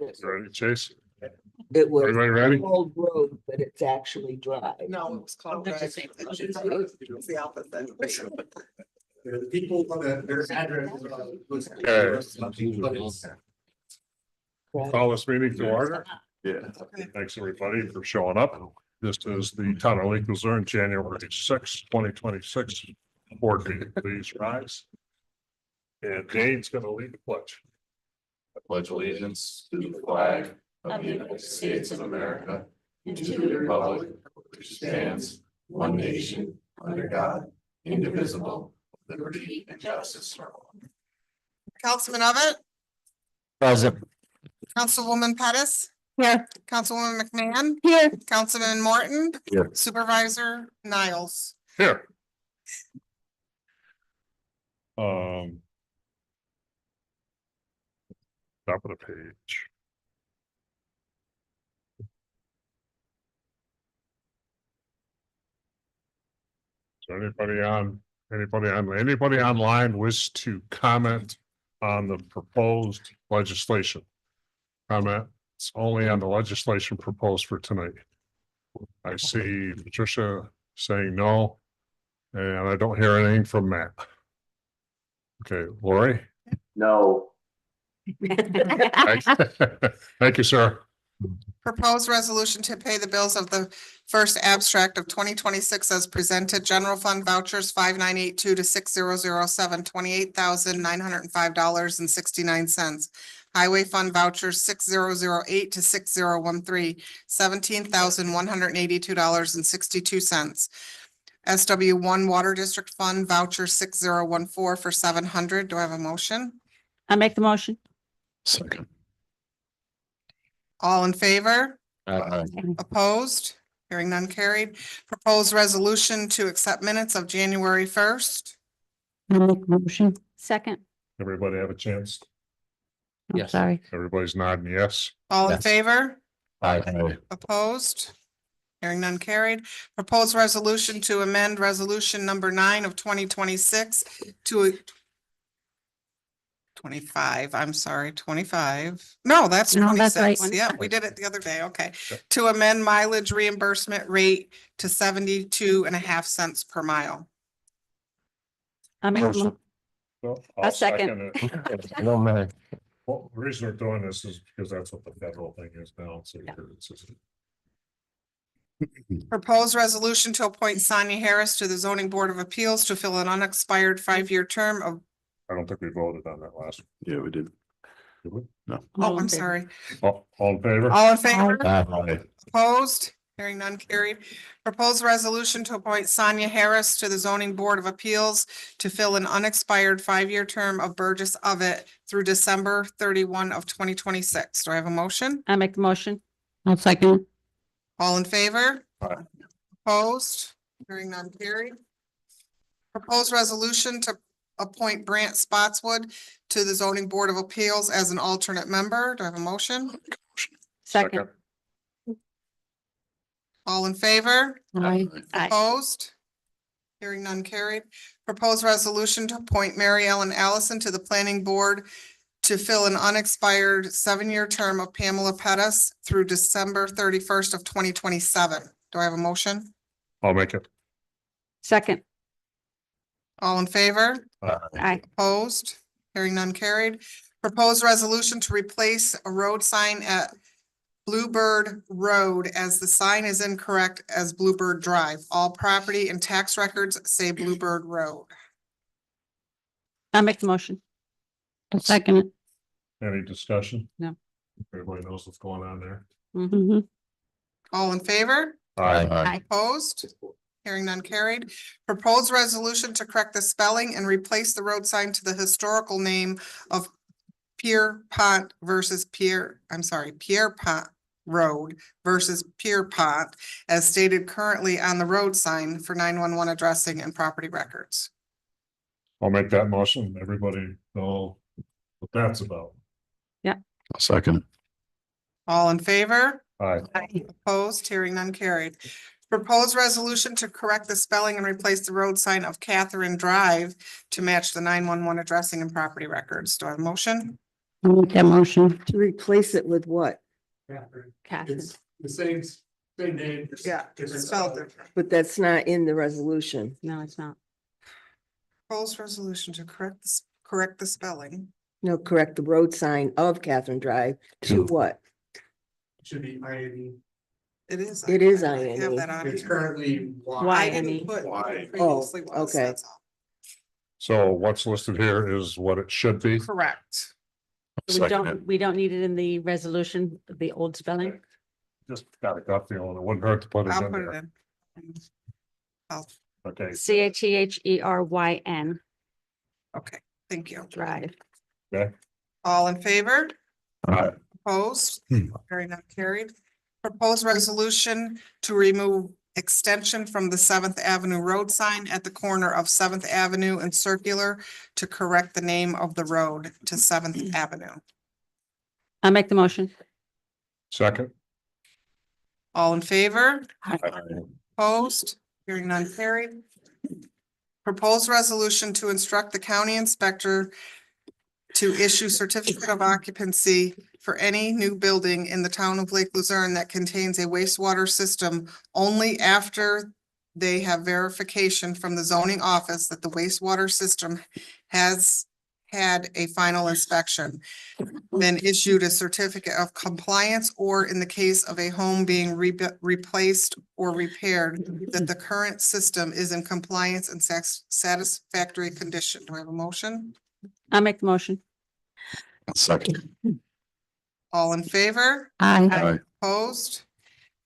it. Ready, Chase? It was Everybody ready? called road, but it's actually drive. No, it was called. It's the Drive. same. It's the opposite. The people that their address. Call this meeting to order. Yeah. Thanks, everybody, for showing up. This is the Town of Lake Luzerne, January 6, 2026 board meeting. Please rise. And Dane's going to lead the pledge. I pledge allegiance to the flag of the United States of America and to the republic which stands one nation under God, indivisible, with liberty and justice for all. Councilman Abbott, Present. Councilwoman Pettis. Here. Councilwoman McMahon, Here. Councilman Morton. Here. Supervisor Niles. Here. Top of the page. So anybody online wish to comment on the proposed legislation? Comment, it's only on the legislation proposed for tonight. I see Patricia saying no, and I don't hear anything from Matt. Okay, Lori? No. Thank you, sir. Proposed resolution to pay the bills of the first abstract of 2026 as presented. General fund vouchers 5982 to 6007, $28,905.69. Highway fund vouchers 6008 to 6013, $17,182.62. SW1 Water District Fund voucher 6014 for $700. Do I have a motion? I make the motion. Second. All in favor? Aye. Opposed? Hearing none carried. Proposed resolution to accept minutes of January 1st. I make the motion. Second. Everybody have a chance? I'm Yes. sorry. Everybody's nodding yes. All in Yes. favor? Aye. Opposed? Hearing none carried. Proposed resolution to amend resolution number 9 of 2026 to 25, I'm sorry, 25. No, that's No, that's 26. right. Yeah, we did it the other day. Okay. Yep. To amend mileage reimbursement rate to 72.5 cents per mile. I make the mo- Well, A second. it. No, man. Well, the reason we're doing this is because that's what the federal thing is now. So it's just- Proposed resolution to appoint Sonia Harris to the zoning board of appeals to fill an unexpired 5-year term of, I don't think we voted on that last. Yeah, we did. Did we? oh, I'm sorry. All in favor? All in favor? Aye. Opposed? Hearing none carried. Proposed resolution to appoint Sonia Harris to the zoning board of appeals to fill an unexpired 5-year term of Burgess Ovitt through December 31 of 2026. Do I have a motion? I make the motion. I'll second. All in favor? Aye. Opposed? Hearing none carried. Proposed resolution to appoint Brant Spotswood to the zoning board of appeals as an alternate member. Do I have a motion? Second. All in favor? Aye. Aye. Opposed? Hearing none carried. Proposed resolution to appoint Mary Ellen Allison to the planning board to fill an unexpired 7-year term of Pamela Pettis through December 31st of 2027. Do I have a motion? I'll make it. Second. All in favor? Aye. Opposed? Hearing none carried. Proposed resolution to replace a road sign at Bluebird Road as the sign is incorrect as Bluebird Drive. All property and tax records say Bluebird Road. I make the motion. I'll second it. Any discussion? No. Everybody knows what's going on there. Mm-hmm. All in favor? Aye. Opposed? Hearing none carried. Proposed resolution to correct the spelling and replace the road sign to the historical name of Pierpont Road versus Pierpont as stated currently on the road sign for 911 addressing and property records. I'll make that motion. Everybody know what that's about. Second. All in favor? Aye. Opposed? Hearing none carried. Proposed resolution to correct the spelling and replace the road sign of Catherine Drive to match the 911 addressing and property records. Do I have a motion? I'll make that motion. To replace it with what? Catherine. It's the same name. just Yeah, different spelled spelling. different. But that's not in the resolution. No, it's not. Proposed resolution to correct the spelling. No, correct the road sign of Catherine Drive to what? Should be INE. It is. It is I have INE. that on It's here. currently Why? I didn't INE. put what Why? it previously was, okay. that's all. So what's listed here is what it should be. Correct. We don't need it in the resolution, the old spelling. Just got a gut feeling. It wouldn't hurt to put it I'll in put it there. in. I'll- Okay, CATHERYN Okay, thank you. Drive. All in favor? Opposed? Hmm. Hearing none carried. Proposed resolution to remove extension from the Seventh Avenue road sign at the corner of Seventh Avenue and Circular to correct the name of the road to Seventh Avenue. I'll make the motion. second. All in favor? Aye. Opposed? Hearing none carried. Proposed resolution to instruct the county inspector to issue certificate of occupancy for any new building in the town of Lake Luzerne that contains a wastewater system only after they have verification from the zoning office that the wastewater system has had a final inspection, then issued a certificate of compliance, or in the case of a home being replaced or repaired, that the current system is in compliance and satisfactory condition. Do I have a motion? I'll make the motion. Second. All in favor? Aye. Opposed?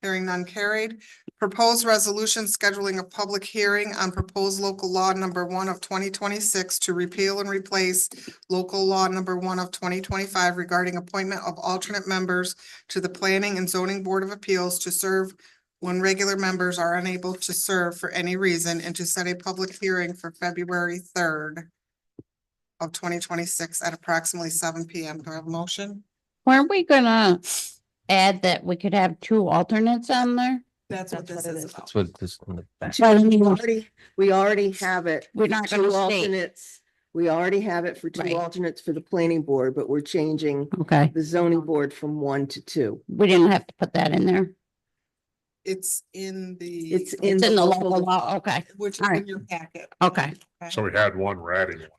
Hearing none carried. Proposed resolution scheduling a public hearing on proposed local law number 1 of 2026 to repeal and replace local law number 1 of 2025 regarding appointment of alternate members to the Planning and Zoning Board of Appeals to serve when regular members are unable to serve for any reason, and to set a public hearing for February 3rd of 2026 at approximately 7 p.m. Do I have a motion? Weren't we gonna add that we could have 2 alternates on there? That's what That's this what it is is. about. what this. We already have it. We're not Two gonna state. alternates. We already have it for two Right. alternates for the planning board, but we're changing Okay, the zoning board from 1 to 2. we didn't have to put that in there. It's in the. It's in It's in the local local law. Okay, Which is all in right. your packet. okay, So we had one, we're adding one.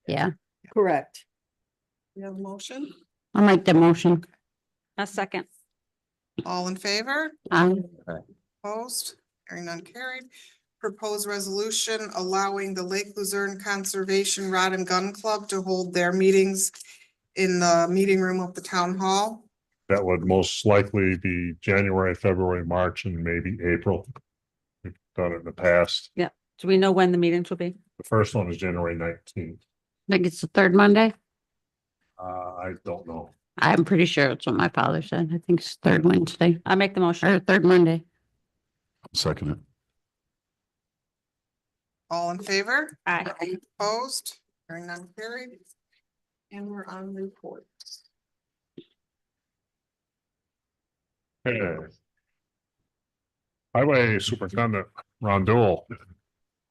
yeah. Correct. You have a motion? I'll make the motion. A second. All in favor? Opposed? Hearing none carried. Proposed resolution allowing the Lake Luzerne Conservation Rod and Gun Club to hold their meetings in the meeting room of the town hall. That would most likely be January, February, March, and maybe April. We've done it in the past. Do we know when the meetings will be? The first one is January 19th. I think it's the 3rd Monday. I don't know. I'm pretty sure it's what my father said. I think it's 3rd Wednesday I'll make the motion. or 3rd Monday. Second it. All in favor? Aye. Opposed? Hearing none carried. And we're on reports. Okay. Highway Superintendent Ron Dool.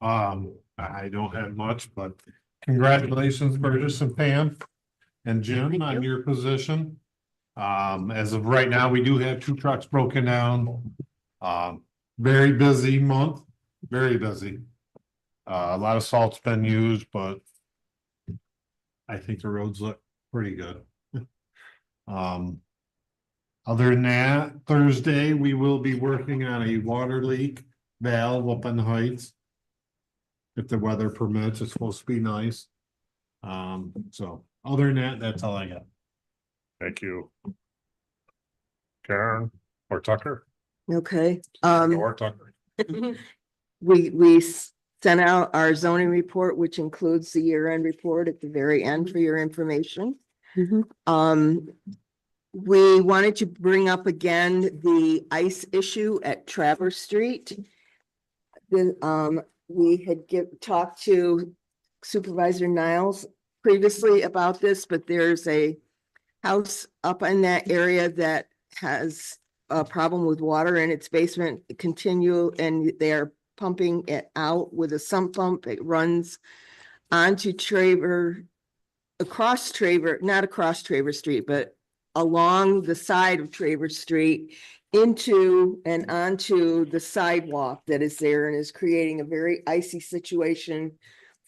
I don't have much, but congratulations, Burgess and Pam and Jim Thank on you. your position. As of right now, we do have 2 trucks broken down. Very busy month, very busy. A lot of salt's been used, but I think the roads look pretty good. Other than that, Thursday, we will be working on a water leak valve up on the heights. If the weather permits, it's supposed to be nice. So other than that, that's all I got. Thank you. Karen or Tucker? Okay. Or Tucker. We sent out our zoning report, which includes the year-end report at the very end for your information. Mhm. We wanted to bring up again the ice issue at Traverse Street. We had talked to Supervisor Niles previously about this, but there's a house up in that area that has a problem with water in its basement and they're pumping it out with a sump pump. It runs onto across Traver, not across Traver Street, but along the side of Traver Street into and onto the sidewalk that is there and is creating a very icy situation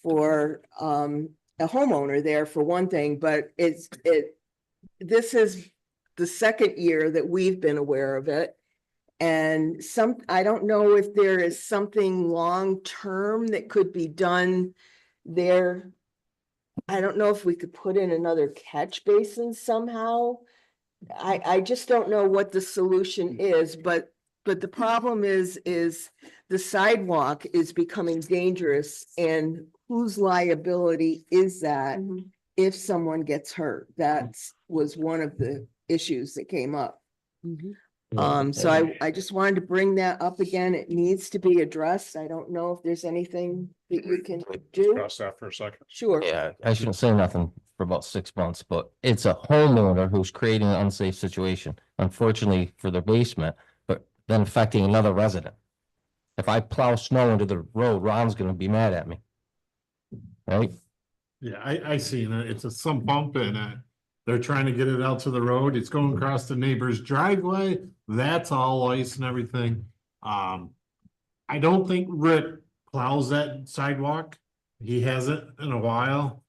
for a homeowner there for one thing, but this is the second year that we've been aware of it. And I don't know if there is something long-term that could be done there. I don't know if we could put in another catch basin somehow. I just don't know what the solution is, but the problem is the sidewalk is becoming dangerous, and whose liability is that if someone gets hurt? That was one of the issues that came up. So I just wanted to bring that up again. It needs to be addressed. I don't know if there's anything that you can do. Discuss that for a second. Sure. Yeah, I shouldn't say nothing for about 6 months, but it's a homeowner who's creating an unsafe situation, unfortunately for their basement, but then affecting another resident. If I plow snow into the road, Ron's gonna be mad at me. Right? Yeah, I seen it. It's a sump pump and they're trying to get it out to the road. It's going across the neighbor's driveway. That's all ice and everything. I don't think Rick plows that sidewalk. He hasn't in a while.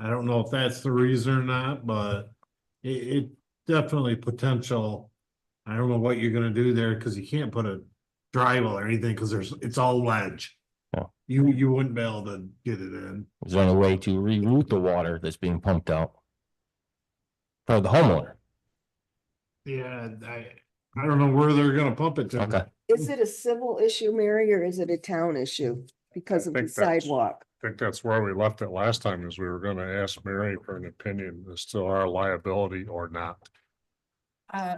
I don't know if that's the reason or not, but it definitely potential. I don't know what you're gonna do there because you can't put a drywall or anything because it's all ledge. Yeah. You wouldn't be able to get it in. Is there any way to reroute the water that's being pumped out? For the homeowner? Yeah, I don't know where they're gonna pump it to. Okay. Is it a civil issue, Mary, or is it a town issue because of the think that's- sidewalk? I think that's where we left it last time, is we were gonna ask Mary for an opinion as to our liability or not.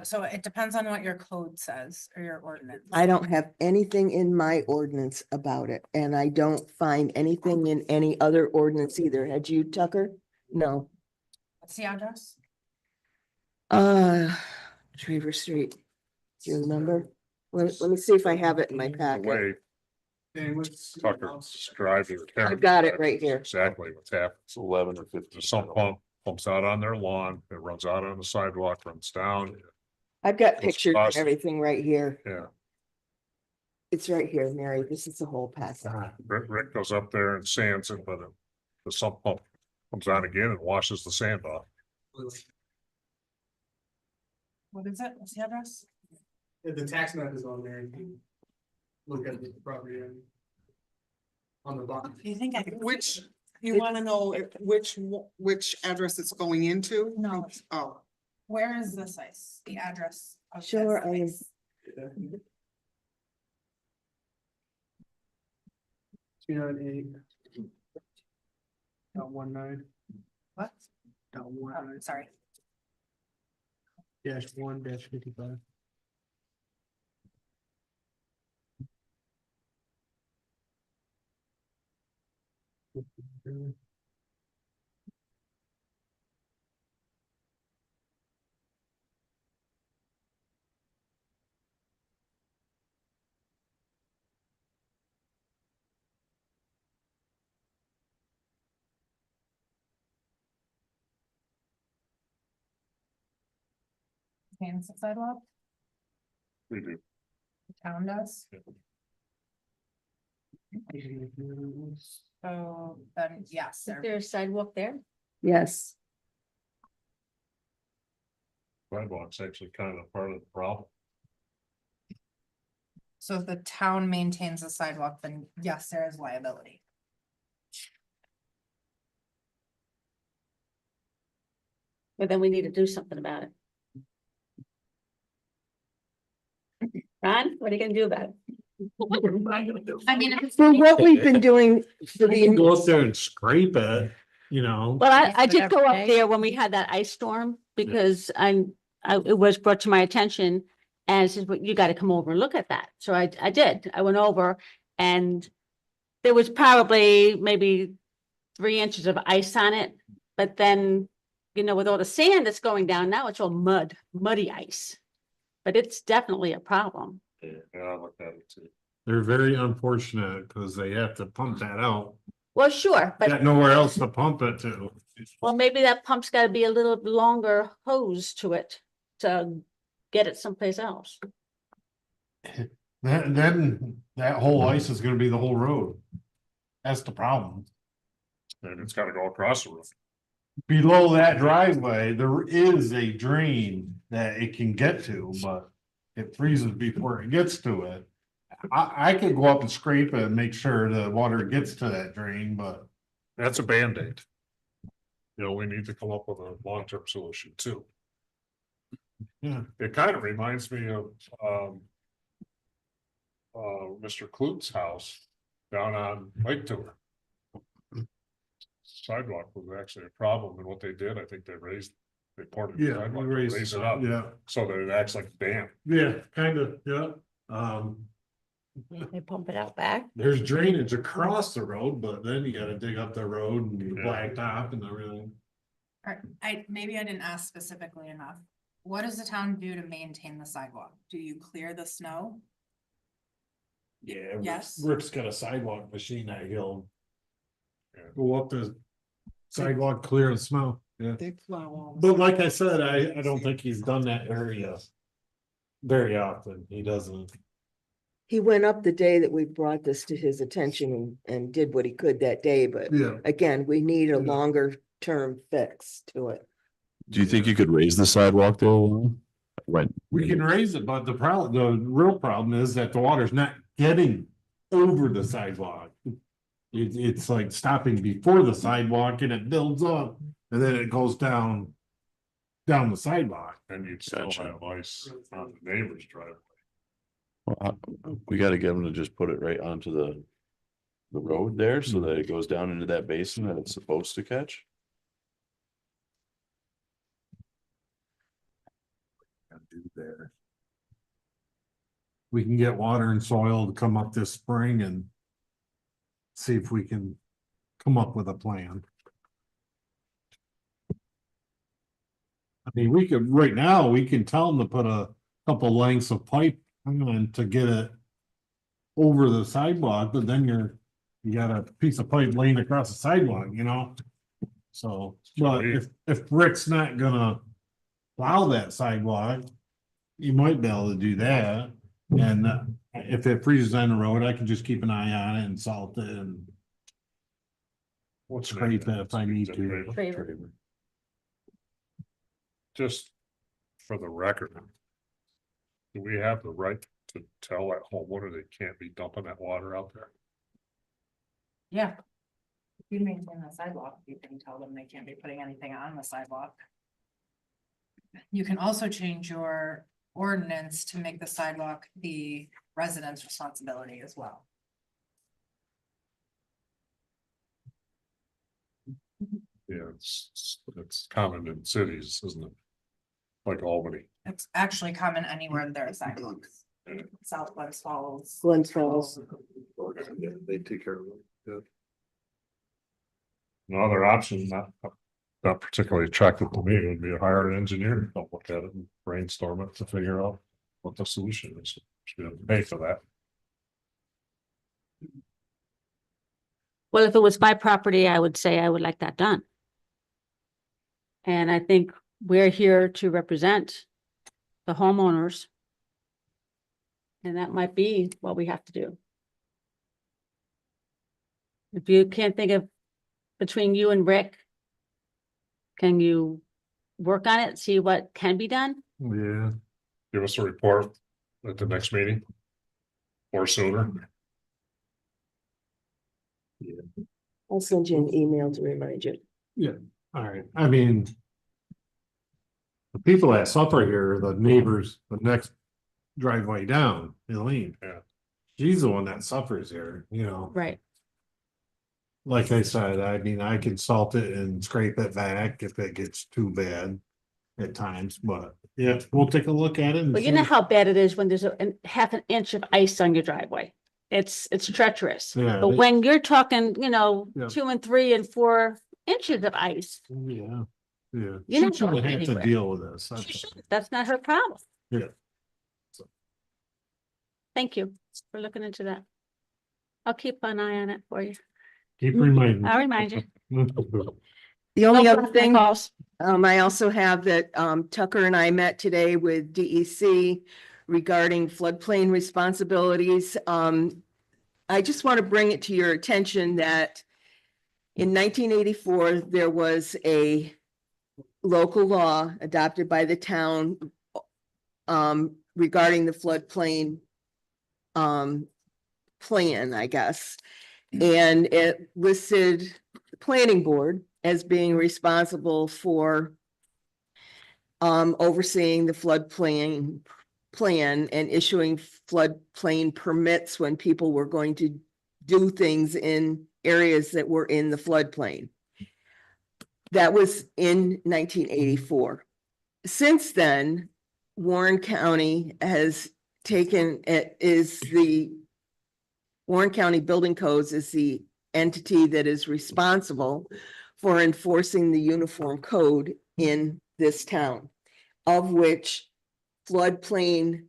So it depends on what your code says or your ordinance. I don't have anything in my ordinance about it, and I don't find anything in any other ordinance either. Had you, Tucker? No. What's the address? Traver Street. Do you remember? Let me see if I have it in my The packet. way Tucker described it. I've got it right here. Exactly what's happening. It's 11 or 15. The sump pump pumps out on their lawn, it runs out on the sidewalk, runs down. I've got It's pictures and awesome. everything right here. Yeah, It's right here, Mary. This is the whole packet. Rick goes up there and sands it, but the sump pump comes on again and washes the sand off. What is it? What's the address? The tax map is on there. Look at the property. On the bottom. Do you think I could? Which, you wanna know which address it's going into? No. Oh, Where is this ice? The address of Sure, I this am. ice? 298. .19. What? Dot Oh, 19. sorry. -1-55. Maintains the sidewalk, We do. the town does, so then, yes, Is there- there a sidewalk there? Yes. Sidewalk's actually kind of part of the problem. so if the town maintains the sidewalk, then yes, there is liability. But then we need to do something about it. Ron, what are you gonna do about it? I mean, if it's. For what we've been doing for You can the, go up there and scrape it, you know. Well, I Yes, did go every up day. there when we had that ice storm because it was brought to my attention. And says, well, you gotta come over and look at that. So I did. I went over and there was probably maybe 3 inches of ice on it. But then, you know, with all the sand that's going down, now it's all muddy ice. But it's definitely a problem. Yeah, I looked at it too. They're very unfortunate because they have to pump that out Well, sure, but got nowhere else to pump it to. well, maybe that pump's gotta be a little longer hose to it to get it someplace else. Then that whole ice is gonna be the whole road. That's the problem. And it's gotta go across the roof. Below that driveway, there is a drain that it can get to, but it freezes before it gets to it. I could go up and scrape it and make sure the water gets to that drain, but That's a Band-Aid. You know, we need to come up with a long-term solution too. yeah. It kind of reminds me of, Mr. Klut's house down on Lake Tour. Sidewalk was actually a problem, and what they did, I think they poured the Yeah, sidewalk, we raised raised it it up, yeah, so that it acts like a dam. yeah, kind of, yeah. They pump it out back. There's drainage across the road, but then you gotta dig up the road and the Yeah. blacktop and everything. Or maybe I didn't ask specifically enough. What does the town do to maintain the sidewalk? Do you clear the snow? Yeah. Yes. Rick's got a sidewalk machine that he'll Yeah. go up the sidewalk, clear the snow, yeah. They plow all. But like I said, I don't think he's done that area very often. He doesn't. He went up the day that we brought this to his attention and did what he could that day, but Yeah. again, we need a Yeah. longer term fix to it. Do you think you could raise the sidewalk though? When? We can raise it, but the real problem is that the water's not getting over the sidewalk. It's like stopping before the sidewalk and it builds up and then it goes down the sidewalk. And you'd still Gotcha. have ice on the neighbor's driveway. Well, we gotta get them to just put it right onto the road there so that it goes down into that basin that it's supposed to catch. Do there. We can get water and soil to come up this spring and see if we can come up with a plan. I mean, we could, right now, we can tell them to put a couple lengths of pipe on to get it over the sidewalk, but then you got a piece of pipe laying across the sidewalk, you know? So, but if Rick's not gonna plow that sidewalk, you might be able to do that. And if it freezes on the road, I can just keep an eye on it and salt it and What's scrape it if I need to. Favor. Just for the record. Do we have the right to tell that homeowner they can't be dumping that water out there? Yeah. If you maintain the sidewalk, you can tell them they can't be putting anything on the sidewalk. You can also change your ordinance to make the sidewalk the resident's responsibility as well. Yeah, it's common in cities, isn't it? Like Albany. It's actually common anywhere there are sidewalks. South Glens Falls. Glens Falls. They take care of it. Another option, not particularly attractive to me, would be to hire an engineer to help look at it and brainstorm it to figure out what the solution is. Should have to pay for that. Well, if it was my property, I would say I would like that done. And I think we're here to represent the homeowners. And that might be what we have to do. If you can't think of, between you and Rick, can you work on it, see what can be done? Yeah. Give us a report at the next meeting. Or sooner. I'll send you an email to remind you. All right, I mean. The people that suffer here are the neighbors, the next driveway down, Elaine. Yeah. She's the one that suffers here, you know, Right. like I said, I mean, I can salt it and scrape it back if it gets too bad. At times, but yeah, we'll take a look at it. and But you know see. how bad it is when there's a half an inch of ice on your driveway. It's treacherous. Yeah, But they- when you're talking, you know, Yeah. 2 and 3 and 4 inches of ice, Yeah, yeah. You're not She shouldn't going have to anywhere. deal with this. she That's- shouldn't. That's not her problem. Yeah. Thank you for looking into that. I'll keep an eye on it for you. Keep reminding. I'll remind you. The only No other personal thing, calls. I also have that, Tucker and I met today with DEC regarding floodplain responsibilities. I just want to bring it to your attention that in 1984, there was a local law adopted by the town regarding the floodplain plan, I guess. And it listed the planning board as being responsible for overseeing the floodplain plan and issuing floodplain permits when people were going to do things in areas that were in the floodplain. That was in 1984. Since then, Warren County has taken, Warren County Building Codes is the entity that is responsible for enforcing the uniform code in this town, of which floodplain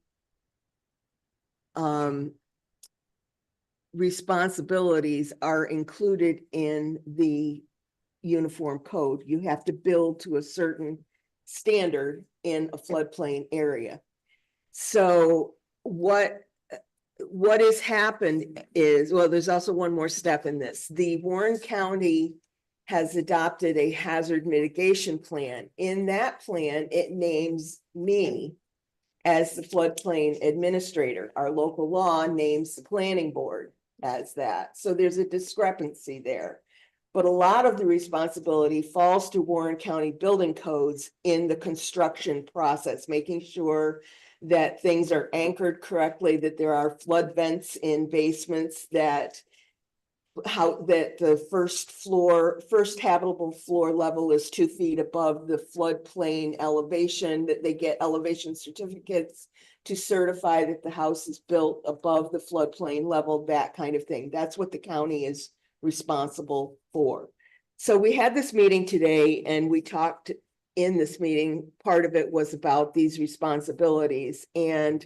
responsibilities are included in the uniform code. You have to build to a certain standard in a floodplain area. So what has happened is, well, there's also one more step in this. The Warren County has adopted a hazard mitigation plan. In that plan, it names me as the floodplain administrator. Our local law names the planning board as that. So there's a discrepancy there. But a lot of the responsibility falls to Warren County Building Codes in the construction process, making sure that things are anchored correctly, that there are flood vents in basements, that the first habitable floor level is 2 feet above the floodplain elevation, that they get elevation certificates to certify that the house is built above the floodplain level, that kind of thing. That's what the county is responsible for. So we had this meeting today and we talked in this meeting, part of it was about these responsibilities, and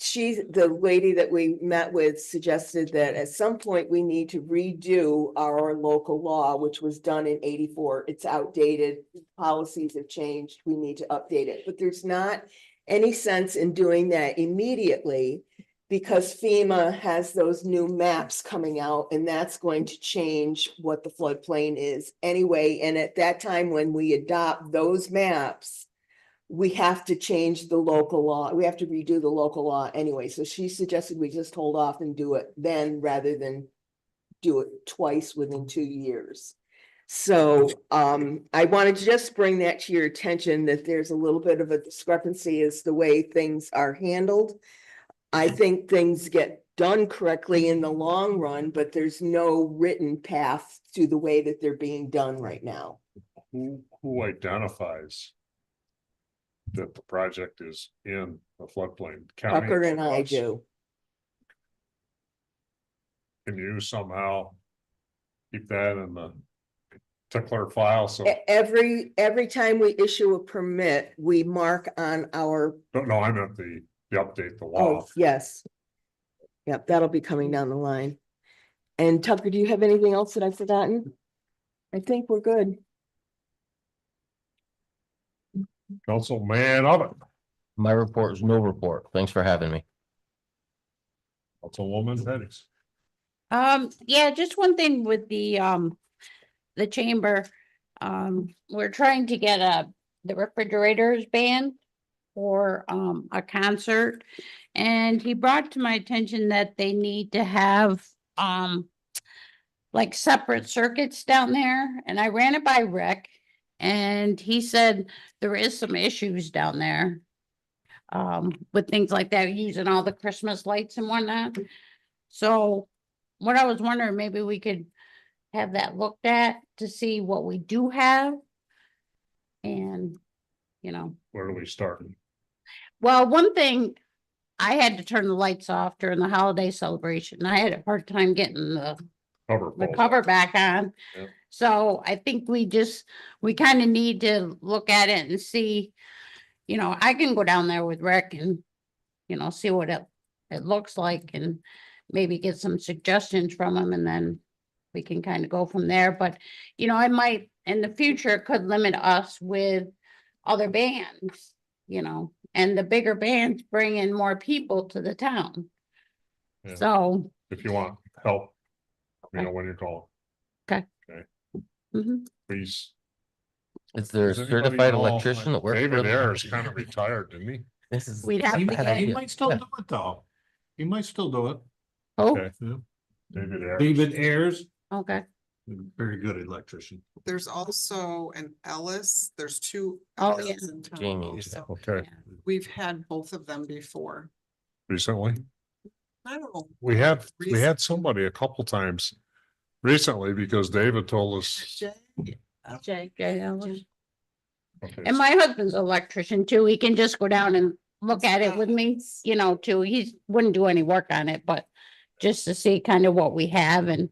the lady that we met with suggested that at some point we need to redo our local law, which was done in 84. It's outdated, policies have changed, we need to update it, but there's not any sense in doing that immediately because FEMA has those new maps coming out and that's going to change what the floodplain is anyway. And at that time, when we adopt those maps, we have to change the local law. We have to redo the local law anyway. So she suggested we just hold off and do it then rather than do it twice within 2 years. So I wanted to just bring that to your attention that there's a little bit of a discrepancy as the way things are handled. I think things get done correctly in the long run, but there's no written path to the way that they're being done right now. Who identifies that the project is in the floodplain? County Tucker and I us? do. Can you somehow keep that in the tickler file? So, Every time we issue a permit, we mark on our, no, I meant the update, the law. oh, yes. Yep, that'll be coming down the line. And Tucker, do you have anything else that I've forgotten? I think we're good. Councilman of it, My report is no report. Thanks for having me. Councilwoman Pettis. Yeah, just one thing with the chamber. We're trying to get the refrigerators banned for a concert. And he brought to my attention that they need to have like separate circuits down there. And I ran it by Rick and he said there is some issues down there with things like that, using all the Christmas lights and whatnot. So what I was wondering, maybe we could have that looked at to see what we do have. And, you know, Where do we start? well, one thing, I had to turn the lights off during the holiday celebration. I had a hard time getting the Cover. cover back on. Yeah. So I think we kind of need to look at it and see, you know, I can go down there with Rick and, you know, see what it looks like and maybe get some suggestions from him and then we can kind of go from there, but, you know, it might, in the future, it could limit us with other bands, you know, and the bigger bands bring in more people to the town. Yeah. So, If you want help, you know, Okay. when you call, mhm. please. Is there a Does anybody certified know, electrician that works? for David them? Ayers kind of retired, didn't he? This is. We'd have a to bad get- He idea. might still Yeah. do it though. He might still do it. Oh, Okay. David Ayers. David Ayers, okay. very good electrician. There's also an Ellis, there's two. Oh, Ellis yeah. in town Jamie, also. Okay, Yeah. We've had both of them before. recently. I don't know. We had somebody a couple times recently because David told us. Jay? Jay Ellis. Okay, And my husband's an electrician too. He can just go down and look at it with me, you know, too. He wouldn't do any work on it, but just to see kind of what we have and,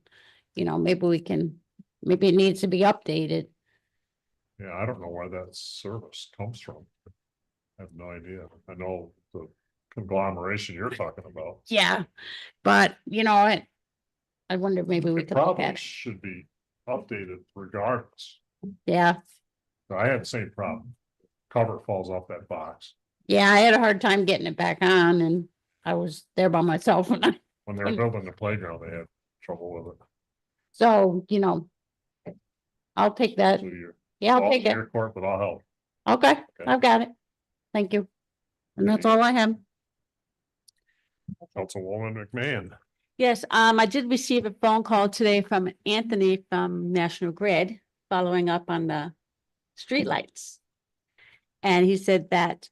you know, maybe it needs to be updated. Yeah, I don't know where that service comes from. I have no idea. I know the conglomeration you're talking about. Yeah, but you know, I wonder if maybe we It could look probably at it. should be updated regardless. Yeah, I had the same problem. Cover falls off that box yeah, I had a hard time getting it back on and I was there by myself when when they were building the playground. They had trouble with it. so, you know, I'll take that. So you're Yeah, I'll off take it. your court, but I'll help. Okay, I've got it. Thank you. And that's all I have. Councilwoman McMahon. Yes, I did receive a phone call today from Anthony from National Grid, following up on the streetlights. And he said that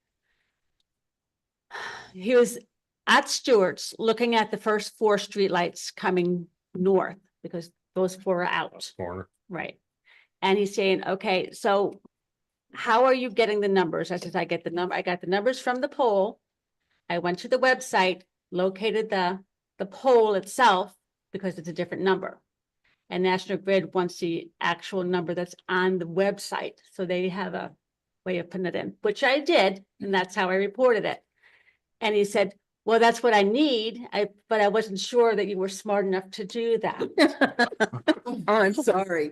he was at Stewart's looking at the first 4 streetlights coming north because those 4 are out. Corner. Right. And he's saying, okay, so how are you getting the numbers? I said, I got the numbers from the pole. I went to the website, located the pole itself because it's a different number. And National Grid wants the actual number that's on the website. So they have a way of putting it in, which I did, and that's how I reported it. And he said, well, that's what I need, but I wasn't sure that you were smart enough to do that. Oh, I'm sorry.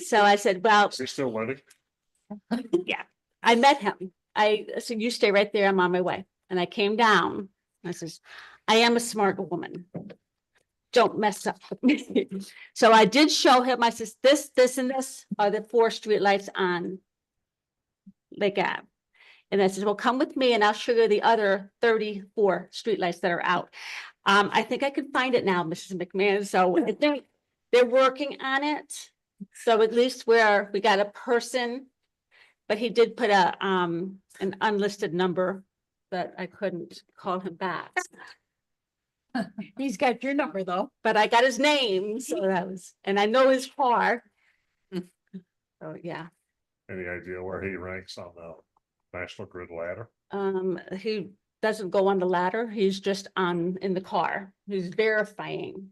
So I said, well, Is he still living? yeah, I met him. I said, you stay right there. I'm on my way. And I came down. I says, I am a smart woman. Don't mess up with me. So I did show him, I says, this, and this are the 4 streetlights on Lake Ave. And I said, well, come with me and I'll show you the other 34 streetlights that are out. I think I can find it now, Mrs. McMahon. So I think they're working on it. So at least we got a person, but he did put an unlisted number that I couldn't call him back. He's got your number though. But I got his name, so and I know his car. So, yeah, Any idea where he ranks on the National Grid ladder? he doesn't go on the ladder. He's just in the car. He's verifying.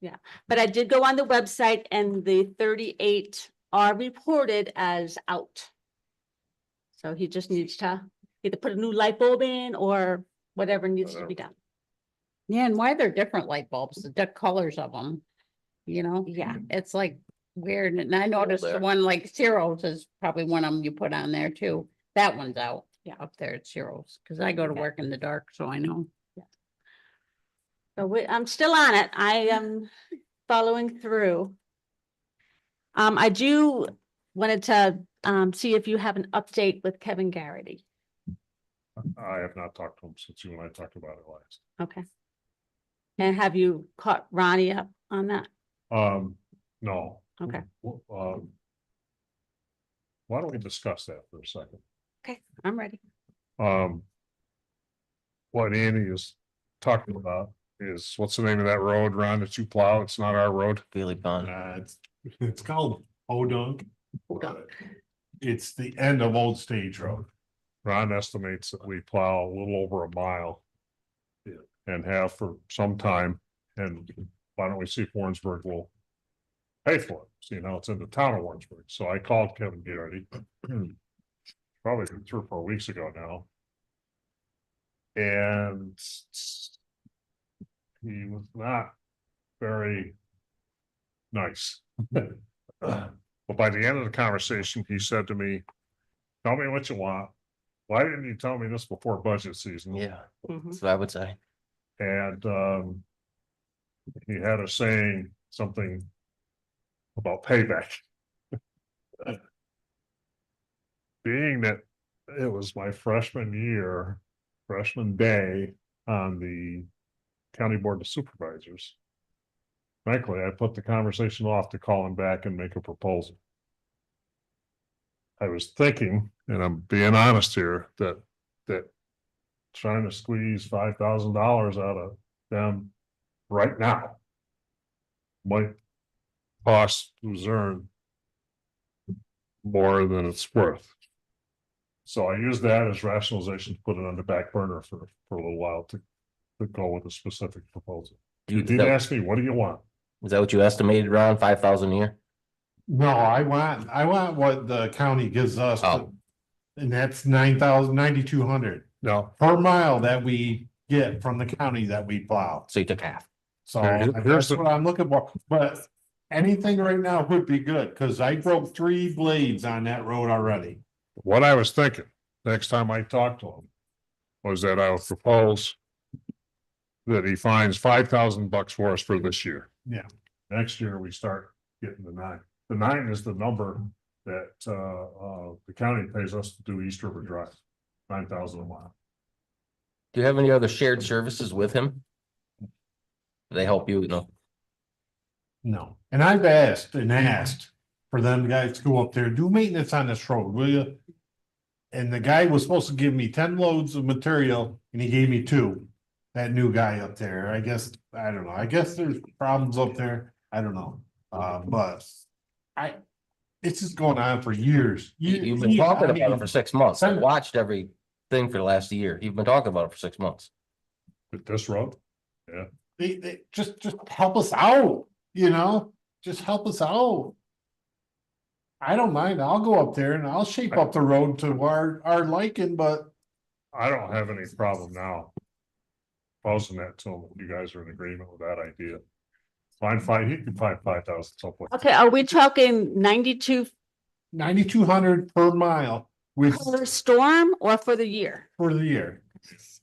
Yeah, but I did go on the website and the 38 are reported as out. So he just needs to either put a new light bulb in or whatever needs to be done. Yeah, and why they're different light bulbs, the colors of them, you know? Yeah. It's like weird, and I noticed the there. one like Ciro's is probably one of them you put on there too. That one's out. Yeah. Up there at Ciro's, because I go to Okay. work in the dark, so I know. So I'm still on it. I am following through. I wanted to see if you have an update with Kevin Garrity. I have not talked to him since you and I talked about it last. Okay. And have you caught Ronnie up on that? No. Okay. Why don't we discuss that for a second? Okay, I'm ready. What Andy is talking about is, what's the name of that road, Ron, that you plow? It's not our road. Feely Pond. It's called Odunk. Odunk. It's the end of Old Stage Road. Ron estimates that we plow a little over a mile. And have for some time, and why don't we see if Warrensburg will pay for it, seeing how it's in the town of Warrensburg. So I called Kevin Garrity. Probably 3 or 4 weeks ago now. And he was not very nice. But by the end of the conversation, he said to me, tell me what you want. Why didn't you tell me this before budget season? Yeah, Mhm. that's what I would say. And he had us saying something about payback. Being that it was my freshman day on the county board of supervisors. Frankly, I put the conversation off to call him back and make a proposal. I was thinking, and I'm being honest here, that trying to squeeze $5,000 out of them right now might cost Luzerne more than it's worth. So I use that as rationalization to put it on the back burner for a little while to go with a specific proposal. You did ask me, what do you want? Is that what you estimated around 5,000 a year? No, I want what the county gives us. Oh. And that's 9,200 No, per mile that we get from the county that we plow. So you took half. So Here's that's the- what I'm looking for, but anything right now would be good, cause I broke 3 blades on that road already. what I was thinking, next time I talked to him, was that I would propose that he finds $5,000 for us for this year. Yeah. Next year, we start getting the 9. The 9 is the number that the county pays us to do East River Drive, 9,000 a mile. Do you have any other shared services with him? Do they help you, No, and I've asked for them guys to go up there, do maintenance on this road, will you? And the guy was supposed to give me 10 loads of material and he gave me 2. That new guy up there, I guess, I don't know, I guess there's problems up there, I don't know, but it's just going on for years. You've been talking about it for 6 months. I Sen- watched everything for the last year. You've been talking about it for 6 months. With this road, They just help us out, just help us out. I don't mind, I'll go up there and I'll shape up the road to our liking, but I don't have any problem now. Posing that to him, if you guys are in agreement with that idea. He can find 5,000 someplace. Okay, are we talking 92 9,200 per mile with per storm or for the year? for the year. Just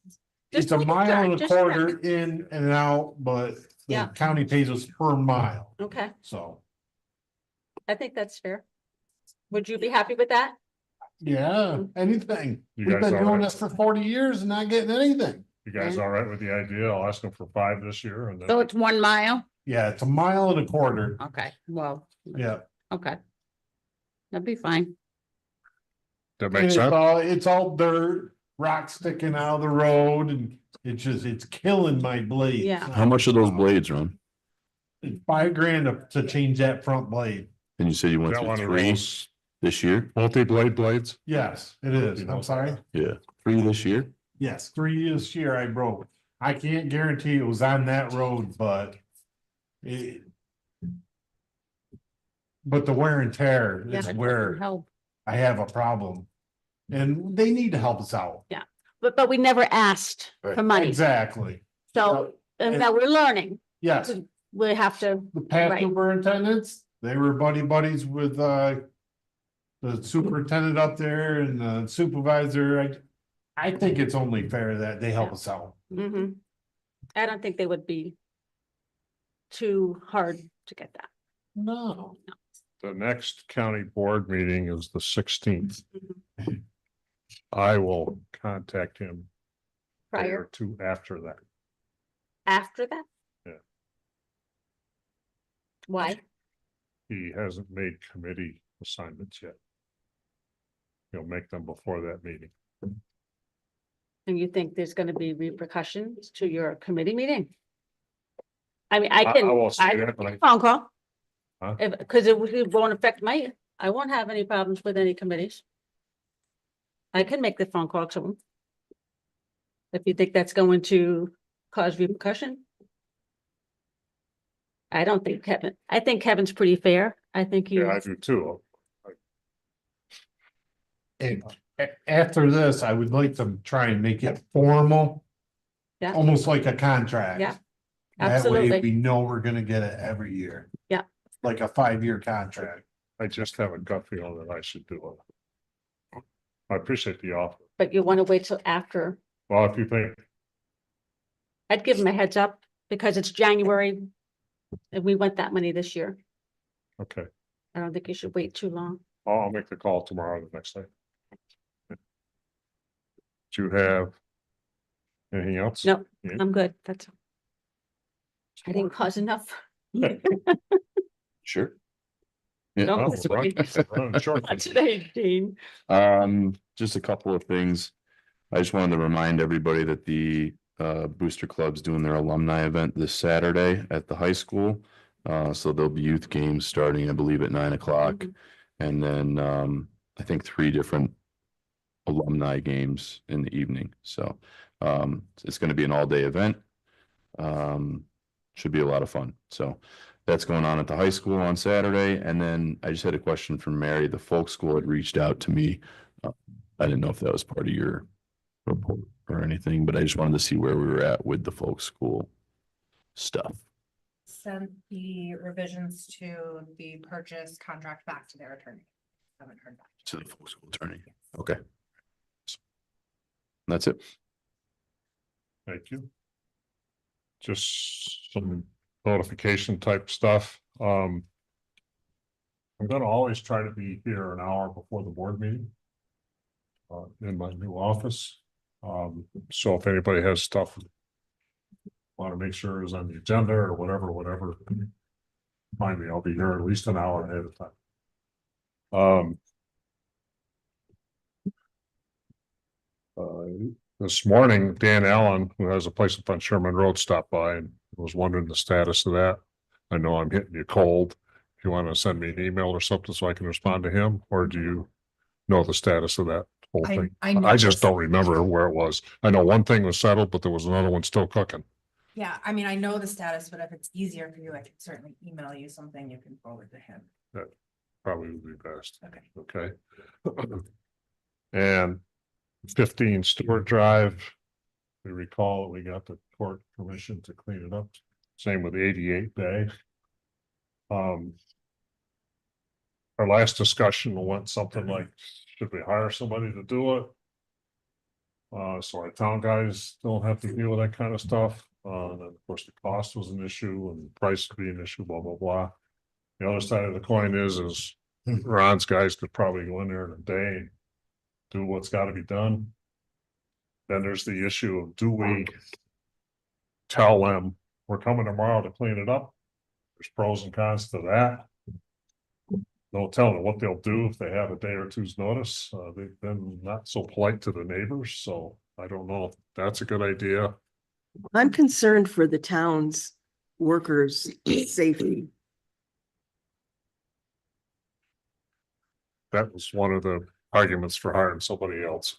It's a making mile sure, and a just quarter in and out, but the Yeah. county pays us per mile, Okay, so, I think that's fair. Would you be happy with that? yeah, anything. You We've guys been all doing right? this for 40 years and not getting anything. You guys all right with the idea? I'll ask him for 5 this year and So then it's 1 mile? Yeah, it's a mile and a quarter, Okay, well, yeah. okay. That'd be fine. that And makes sense. it's all dirt, rock sticking out of the road and it's killing my blade. Yeah. How much are those blades run? It's $5,000 to change that front blade. And you said you went Got one through of 3 those this year? multi-blade blades. Yes, it is. You know. I'm sorry. Yeah, 3 this year? Yes, 3 this year I broke. I can't guarantee it was on that road, but it. But the wear and tear Yeah, is That where doesn't help. I have a problem. And they need to help us out. But we never asked for money. Exactly. So, and and- now we're learning. Yes, We have to, the past Right. superintendents, they were buddies with the superintendent up there and the supervisor. I think it's only fair that they help us out. mhm. I don't think they would be too hard to get that. No. The next county board meeting is the 16th. I will contact him a day or Prior, 2 after that. after that? Yeah. Why? He hasn't made committee assignments yet. He'll make them before that meeting. And you think there's gonna be repercussions to your committee meeting? I mean, I I can, won't say I that, can but make a phone call. Huh? If, cause it won't affect I won't have any problems with any committees. I can make the phone call to them. If you think that's going to cause repercussion. I don't think I think Kevin's pretty fair. I think Yeah, I you, do too. And after this, I would like to try and make it formal. Yeah. Almost like a contract. Yeah, That way absolutely. we know we're gonna get it every year. like a 5-year contract. I just have a gut feeling that I should do it. I appreciate the offer. But you want to wait till after. Well, if you think, I'd give them a heads up because it's January. And we want that money this year. okay, I don't think you should wait too long. I'll make the call tomorrow, the next day. Do you have anything else? No, Yeah. I'm good. That's. I didn't cause enough. Sure. No, Oh, that's right. okay. Sure. Not today, Dean. Just a couple of things. I just wanted to remind everybody that the Booster Club's doing their alumni event this Saturday at the high school. So there'll be youth games starting, I believe, at 9 o'clock. Mhm. And then I think 3 different alumni games in the evening. So it's going to be an all-day event. Should be a lot of fun. So that's going on at the high school on Saturday. And then I just had a question from Mary. The folk school had reached out to me. I didn't know if that was part of your report or anything, but I just wanted to see where we were at with the folk school stuff. Sent the revisions to the purchase contract back to their attorney. Haven't heard back. To the folk school attorney. Okay. That's it. Thank you. Just some notification type stuff. I'm gonna always try to be here an hour before the board meeting. In my new office. So if anybody has stuff. Want to make sure is on the agenda or whatever. Find me, I'll be here at least an hour ahead of time. This morning, Dan Allen, who has a place up on Sherman Road, stopped by and was wondering the status of that. I know I'm hitting you cold. If you want to send me an email or something so I can respond to him, or do you know the status of that whole I- thing? I know I just this. don't remember where it was. I know one thing was settled, but there was another one still cooking. Yeah, I mean, I know the status, but if it's easier for you, I can certainly email you something you can forward to him. Probably would be best. Okay. Okay. And 15 Stewart Drive. We recall we got the court permission to clean it up. Same with 88 Day. Our last discussion went something like, should we hire somebody to do it? So our town guys don't have to deal with that kind of stuff. And of course, the cost was an issue and the price could be an issue, blah, blah, blah. The other side of the coin is Ron's guys could probably go in there in a day and do what's got to be done. Then there's the issue of, do we tell them we're coming tomorrow to clean it up? There's pros and cons to that. Don't tell them what they'll do if they have a day or two's notice. They've been not so polite to the neighbors, so I don't know if that's a good idea. I'm concerned for the town's workers' safety. That was one of the arguments for hiring somebody else.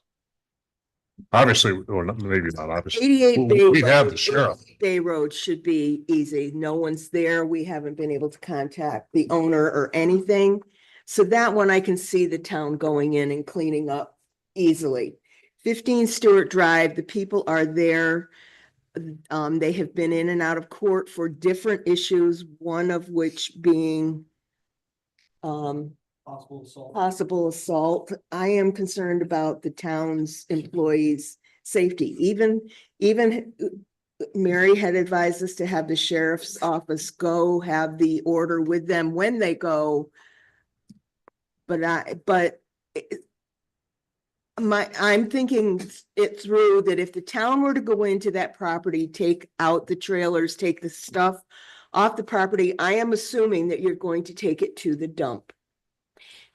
Obviously, or maybe not obviously. 88 Bay. We have the Road- sheriff. Bay Road should be easy. No one's there. We haven't been able to contact the owner or anything. So that one I can see the town going in and cleaning up easily. 15 Stewart Drive, the people are there. They have been in and out of court for different issues, one of which being Possible assault. possible assault. I am concerned about the town's employees' safety. Even Mary had advised us to have the sheriff's office go have the order with them when they go. But I'm thinking it through that if the town were to go into that property, take out the trailers, take the stuff off the property, I am assuming that you're going to take it to the dump.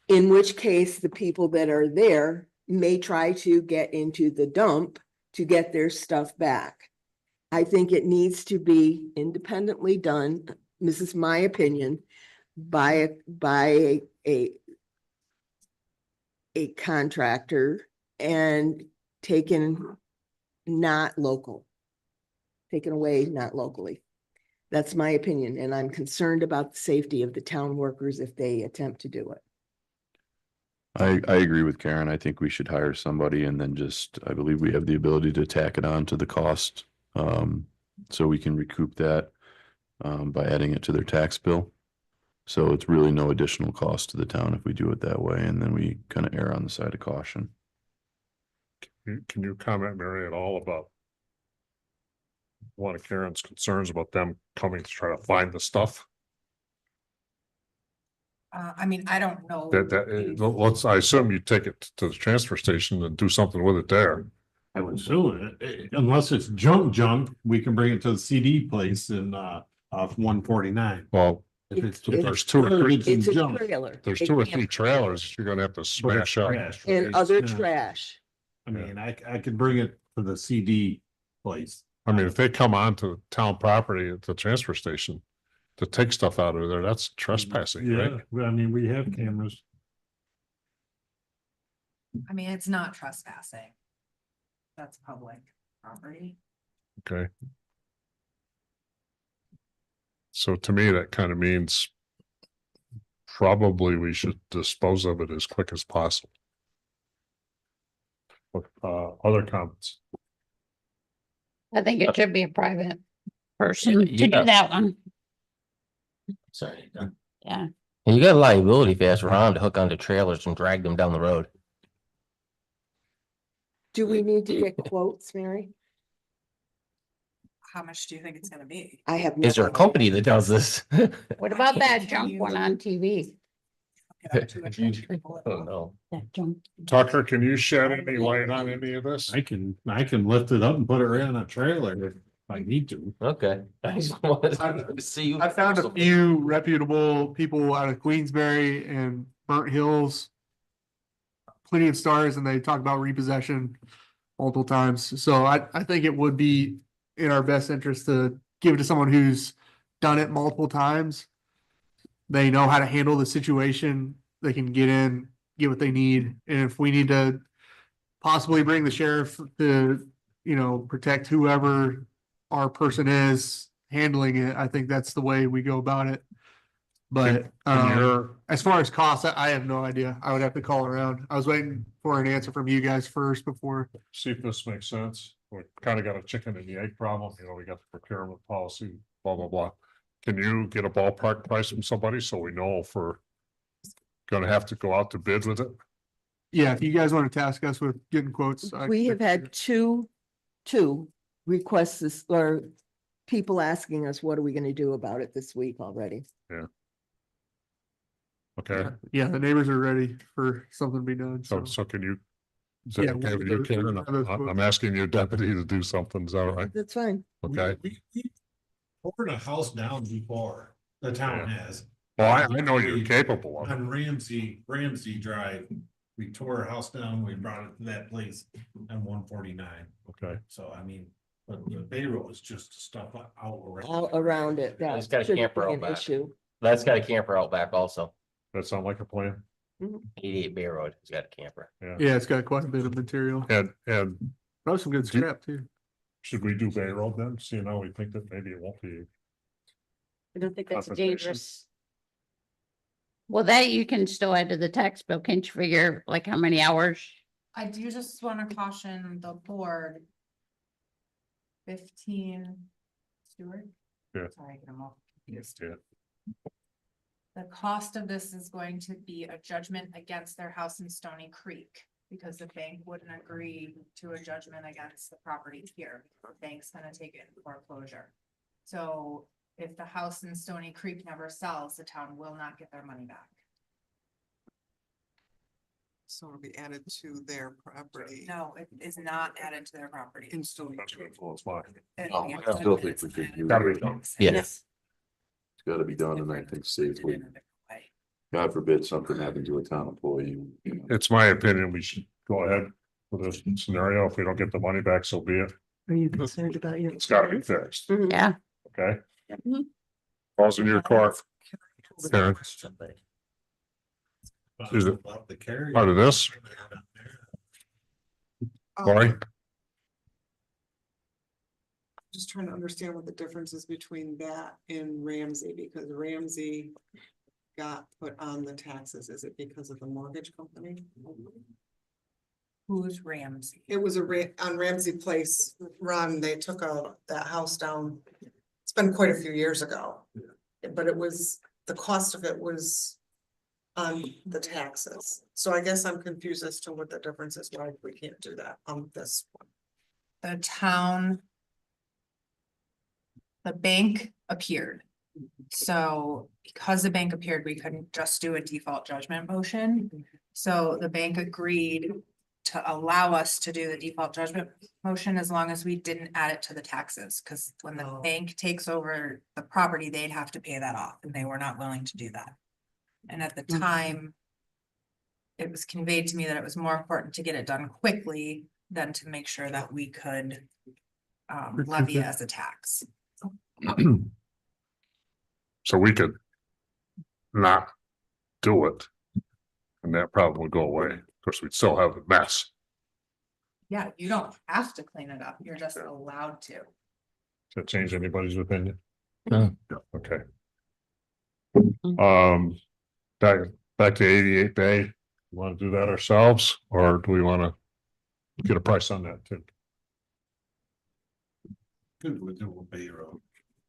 In which case, the people that are there may try to get into the dump to get their stuff back. I think it needs to be independently done. This is my opinion, by a contractor and taken not local. Taken away, not locally. That's my opinion, and I'm concerned about the safety of the town workers if they attempt to do it. I agree with Karen. I think we should hire somebody and then just, I believe we have the ability to tack it on to the cost. So we can recoup that by adding it to their tax bill. So it's really no additional cost to the town if we do it that way, and then we kind of err on the side of caution. Can you comment, Mary, at all about one of Karen's concerns about them coming to try to find the stuff? I mean, I don't know. I assume you take it to the transfer station and do something with it there. I would assume unless it's junk, we can bring it to the CD place in, off 149. Well, If it's. there's two or three, It's a junk. trailer. there's It 2 or can't- 3 trailers you're gonna have to smash up. Trash, And right? other Yeah. trash. I mean, I could bring it to the CD place. I mean, if they come onto town property at the transfer station to take stuff out of there, that's trespassing, Yeah, right? well, I mean, we have cameras. I mean, it's not trespassing. That's public property. Okay. So to me, that kind of means probably we should dispose of it as quick as possible. Other comments? I think it should be a private person to Yeah. do that one. Sorry. Yeah. And you got liability if you ask Ron to hook onto trailers and drag them down the road. Do we need to get quotes, Mary? How much do you think it's gonna be? I have. Is there a no idea. company that does this? What about that Can junk you- one on TV? Get up to it. Oh, no. That junk. Tucker, can you shed any light on any of this? I can lift it up and put it right on a trailer if I need to. Okay. I just wanted to see you. I found a few reputable people out of Queensbury and Burnt Hills. Plenty of stars, and they talk about repossession multiple times. So I think it would be in our best interest to give it to someone who's done it multiple times. They know how to handle the situation. They can get in, get what they need. And if we need to possibly bring the sheriff to, protect whoever our person is handling it, I think that's the way we go about it. But as far as costs, I have no idea. I would have to call around. I was waiting for an answer from you guys first before. See if this makes sense. We kind of got a chicken and the egg problem, we got the procurement policy, blah, blah, blah. Can you get a ballpark price from somebody so we know if we're gonna have to go out to bid with it? Yeah, if you guys want to task us with getting quotes. We have had two requests this, or people asking us, what are we gonna do about it this week already? Okay, Yeah, the neighbors are ready for something to be done. so can you? Is that Yeah, okay with we'll you, do- Karen? have those I'm quotes. asking your deputy to do something, is that all right? That's fine. Okay, We tore a house down before, the town has. well, I know you're capable of it. On Ramsey Drive, we tore a house down, we brought it to that place on 149. Okay, So I mean, but the Bay Road is just stuff out around. All around it. That It's got a should camper be out an back. issue. That's got a camper out back also. that sound like a plan? 88 Bay Road. It's got a camper. Yeah, it's got quite a bit of material. And Probably some good scrap too. should we do Bay Road then? See, now we think that maybe it won't be. I don't think that's Compensation. dangerous. Well, that you can still add to the tax bill. Can't you figure like how many hours? I do just wanna caution the board. 15 Stewart? Yeah. Sorry, I'm all confused. Yeah. The cost of this is going to be a judgment against their house in Stony Creek. Because the bank wouldn't agree to a judgment against the property here. The bank's gonna take it in foreclosure. So if the house in Stony Creek never sells, the town will not get their money back. So it'll be added to their property. No, it is not added to their property. In Stony That's Creek. gonna blow us by. Oh, I still think we could do Gotta be it. done. Yes. It's gotta be done, and I think safely. God forbid something happened to a town employee. It's my opinion, we should go ahead with this scenario. If we don't get the money back, so be it. Are you concerned about your? It's gotta be fixed, Mhm. Yeah. okay? Mhm. Falls in your court. Karen, Is it part of this? Lori? Just trying to understand what the difference is between that and Ramsey, because Ramsey got put on the taxes. Is it because of the mortgage company? Who's Ramsey? It was on Ramsey Place run, they took that house down. It's been quite a few years ago. But it was the cost of it was on the taxes. So I guess I'm confused as to what the difference is, why we can't do that on this one. The town. The bank appeared. So because the bank appeared, we couldn't just do a default judgment motion. So the bank agreed to allow us to do the default judgment motion as long as we didn't add it to the taxes. Cause when the bank takes over the property, they'd have to pay that off and they were not willing to do that. And at the time, it was conveyed to me that it was more important to get it done quickly than to make sure that we could levy it as a tax. So we could not do it. And that problem would go away. Of course, we'd still have a mess. Yeah, you don't have to clean it up. You're just allowed to. Does that change anybody's opinion? No. Okay. Back to 88 Bay. Want to do that ourselves, or do we want to get a price on that too? Good, we'll do a Bay Road.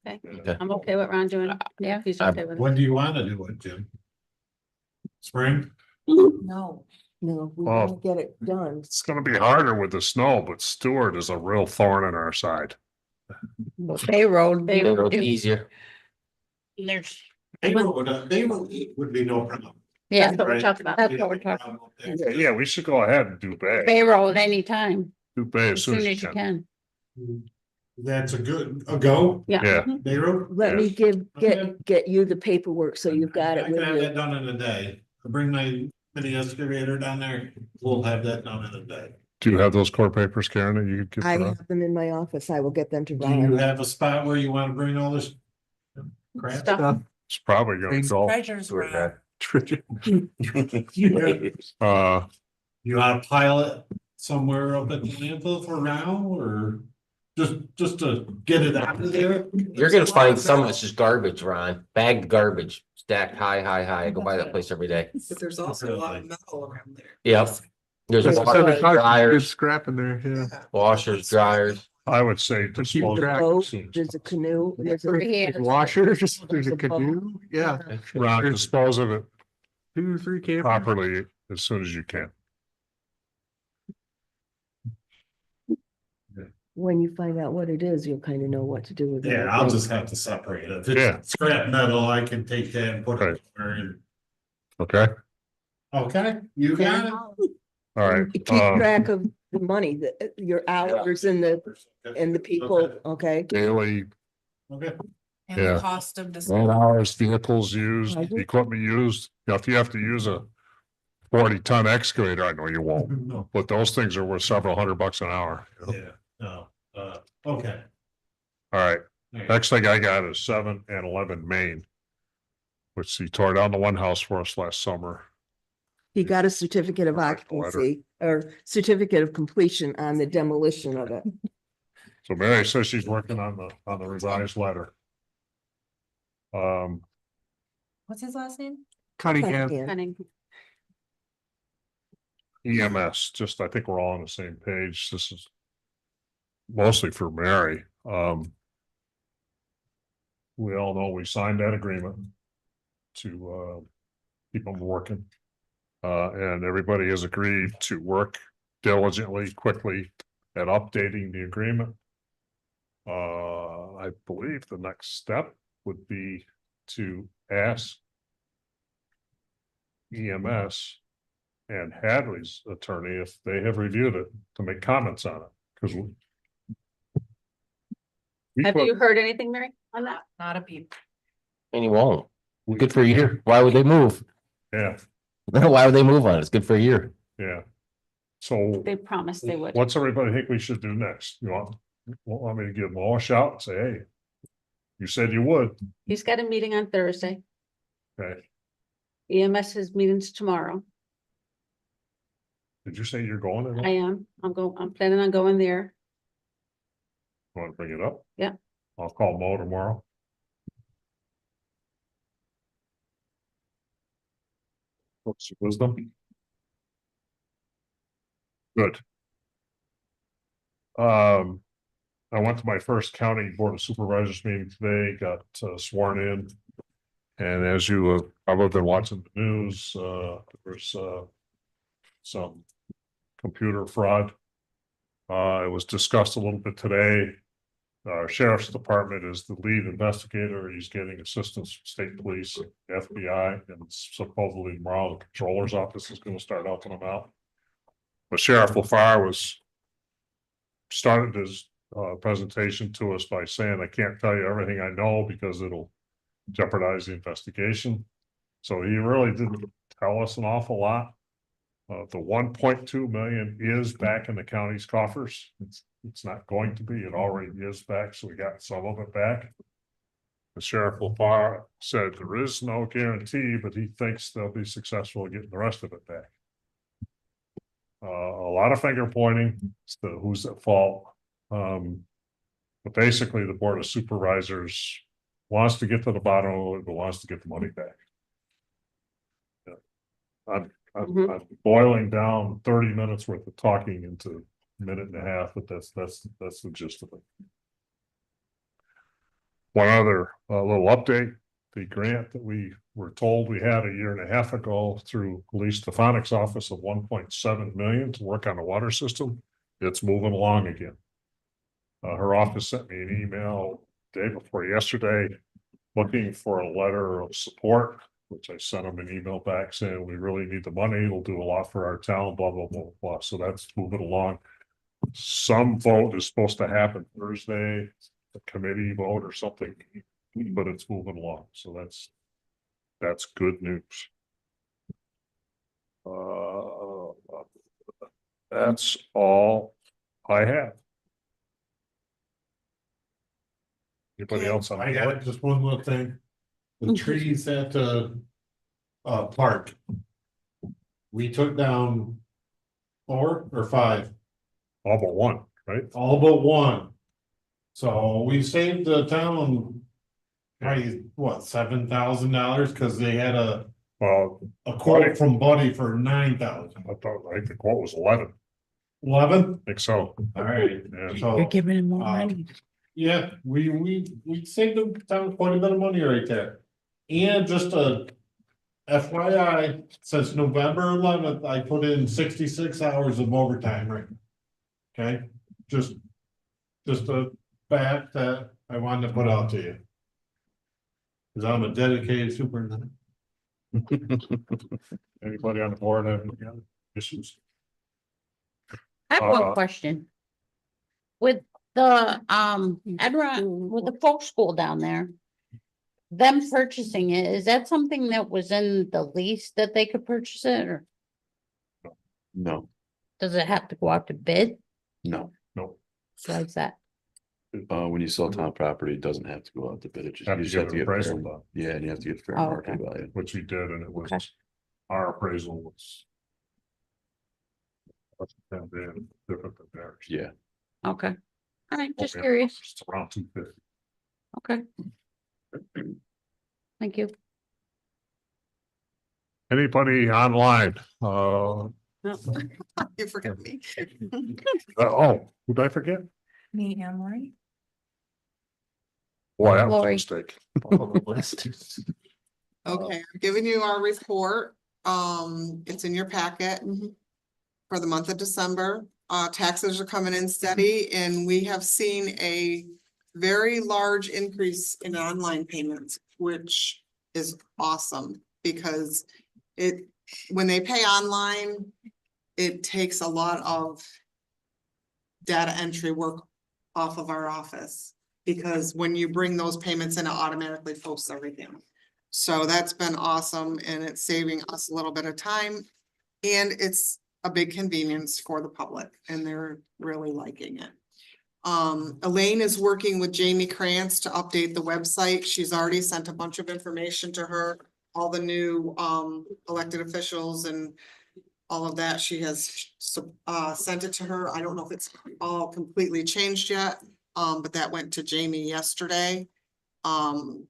Okay. I'm okay with Ron doing. Yeah. He's I- okay with it. When do you want to do it, Jim? Spring? No. No, we Oh. want to get it done. It's gonna be harder with the snow, but Stewart is a real thorn in our side. Bay Road. Bay They wrote easier. There's, Bay Road would be no problem. yeah, That's what we're Right. talking about. that's what we're talking, Yeah, we should go ahead and do Bay. Bay Road anytime, Do Bay as soon as you can. can. That's a go, Yeah. Yeah. Bay Road? Let me Okay. get you the paperwork so you've got it I with can have you. that done in a day. I'll bring my mini excavator down there. We'll have that done in a day. Do you have those court papers, Karen, that you could give I to us? have them in my office. I will get them to Do you Ron. have a spot where you want to bring all this crap? Stuff. It's probably gonna Thanks. go. Treasures to it, were. You want to pile it somewhere up at the landfill for now, or just to get it out of there? You're gonna find some of it's just garbage, Ron, bagged garbage, stacked high. I go by that place every day. But there's also a lot of metal around there. Yep. There's There's washers, good dryers, scrap in there, yeah. Yeah. washers, dryers. I would say keep dispose of track. it Boat, soon. there's a canoe, there's a. Yeah. There's washers, there's There's a a boat. canoe, yeah, Ron, dispose of it 2, 3 campers. properly as soon as you can. When you find out what it is, you'll kind of know what to do with it. Yeah, I'll just have to separate it. If Yeah. it's scrap metal, I can take that and put Right. it somewhere in. Okay, Okay, you got it? all right. Keep track of the money, your hours and the people, okay? Daily Okay. And the Yeah. cost of this. man hours, vehicles used, Mhm. equipment used. You know, if you have to use a 40-ton excavator, I know you won't, No, but those things are worth several $100 an hour. you know? yeah, no, okay. All right, All right. next thing I got is 7 and 11 Main, which he tore down the one house for us last summer. He got a certificate of I'll write the letter. occupancy or certificate of completion on the demolition of it. So Mary says she's working on the revised letter. What's his last name? Cunningham. Cunning. EMS, just, I think we're all on the same page. This is mostly for Mary. We all know we signed that agreement to keep them working. And everybody has agreed to work diligently, quickly at updating the agreement. I believe the next step would be to ask EMS and Hadley's attorney if they have reviewed it to make comments on it, because Have you heard anything, Mary, on that? Not a peep. And you won't. Good for a year. Why would they move? Yeah, Why would they move on it? It's good for a year. yeah. So They promised they would. what's everybody think we should do next? You want me to give them all a shout and say, hey, you said you would, He's got a meeting on Thursday. okay? EMS has meetings tomorrow. Did you say you're going to? I am. I'm planning on going there. Want to bring it up? Yeah. I'll call Mo tomorrow. What's your wisdom? Good. I went to my first county board of supervisors meeting today, got sworn in. And as you have probably been watching the news, there's some computer fraud. It was discussed a little bit today. Our sheriff's department is the lead investigator. He's getting assistance from state police, FBI, and supposedly tomorrow the controller's office is going to start helping them out. But Sheriff LaFar started his presentation to us by saying, I can't tell you everything I know because it'll jeopardize the investigation. So he really didn't tell us an awful lot. The 1.2 million is back in the county's coffers. It's not going to be, it already is back, so we got some of it back. The Sheriff LaFar said there is no guarantee, but he thinks they'll be successful in getting the rest of it back. A lot of finger pointing as to who's at fault. But basically the Board of Supervisors wants to get to the bottom of it, but wants to get the money back. I'm boiling down 30 minutes worth of talking into a minute and a half, but that's the gist of it. One other little update, the grant that we were told we had a year and a half ago through Lee Stefanik's office of 1.7 million to work on the water system, it's moving along again. Her office sent me an email day before yesterday looking for a letter of support, which I sent them an email back saying we really need the money. It'll do a lot for our town, blah, blah, blah, blah. So that's moving along. Some vote is supposed to happen Thursday, a committee vote or something, but it's moving along. So that's good news. That's all I have. Anybody else on I board? got just one little thing. The trees at the park. We took down 4 or 5, All but one, right? all but one. So we saved the town probably what, $7,000 because they had a Well, quote from Buddy for 9,000. I think the quote was 11. 11? I think so. All right. Yeah. So giving him more money. Yeah, we saved the town quite a bit of money right there. And just a FYI, since November 11th, I put in 66 hours of overtime right now. Okay, just a fact that I wanted to put out to you. Cause I'm a dedicated superintendent. Anybody on the board have any other issues? I have one question. With the, with the folk school down there, them purchasing it, is that something that was in the lease that they could purchase it, or No, does it have to go out to bid? no. So is that? When you sell town property, it doesn't have to go out to bid. It just, Have you to just have get to an get appraisal fair, done, yeah, and you have to get fair Oh, market okay. value. which we did, and it was, Okay. our appraisal was different than theirs. Yeah. Okay. All right, just Okay. curious. It's around 250. Okay. Thank you. Anybody online? You forgot me. Oh, who did I forget? Me and Lori. Boy, that was a Lori. mistake. Okay, I'm giving you our report. It's in your packet for the month of December. Taxes are coming in steady and we have seen a very large increase in online payments, which is awesome because when they pay online, it takes a lot of data entry work off of our office. Because when you bring those payments in, it automatically posts everything. So that's been awesome and it's saving us a little bit of time. And it's a big convenience for the public and they're really liking it. Elaine is working with Jamie Krantz to update the website. She's already sent a bunch of information to her, all the new elected officials and all of that. She has sent it to her. I don't know if it's all completely changed yet. But that went to Jamie yesterday. And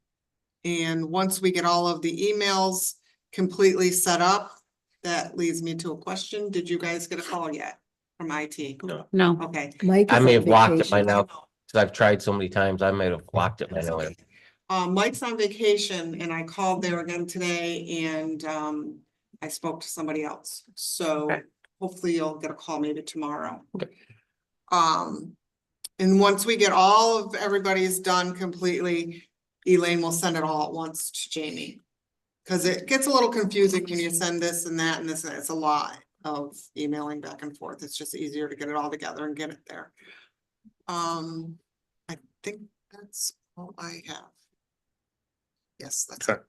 once we get all of the emails completely set up, that leads me to a question. Did you guys get a call yet from IT? No. Okay. Mike I is may on have blocked it by vacation. now, because I've tried so many times, I may have blocked it by now. Mike's on vacation and I called there again today and, I spoke to somebody else, so Okay. hopefully you'll get a call maybe tomorrow. Okay. And once we get all of everybody's done completely, Elaine will send it all at once to Jamie. Cause it gets a little confusing when you send this and that and this, and it's a lot of emailing back and forth. It's just easier to get it all together and get it there. I think that's all I have. Yes, that's it. Okay.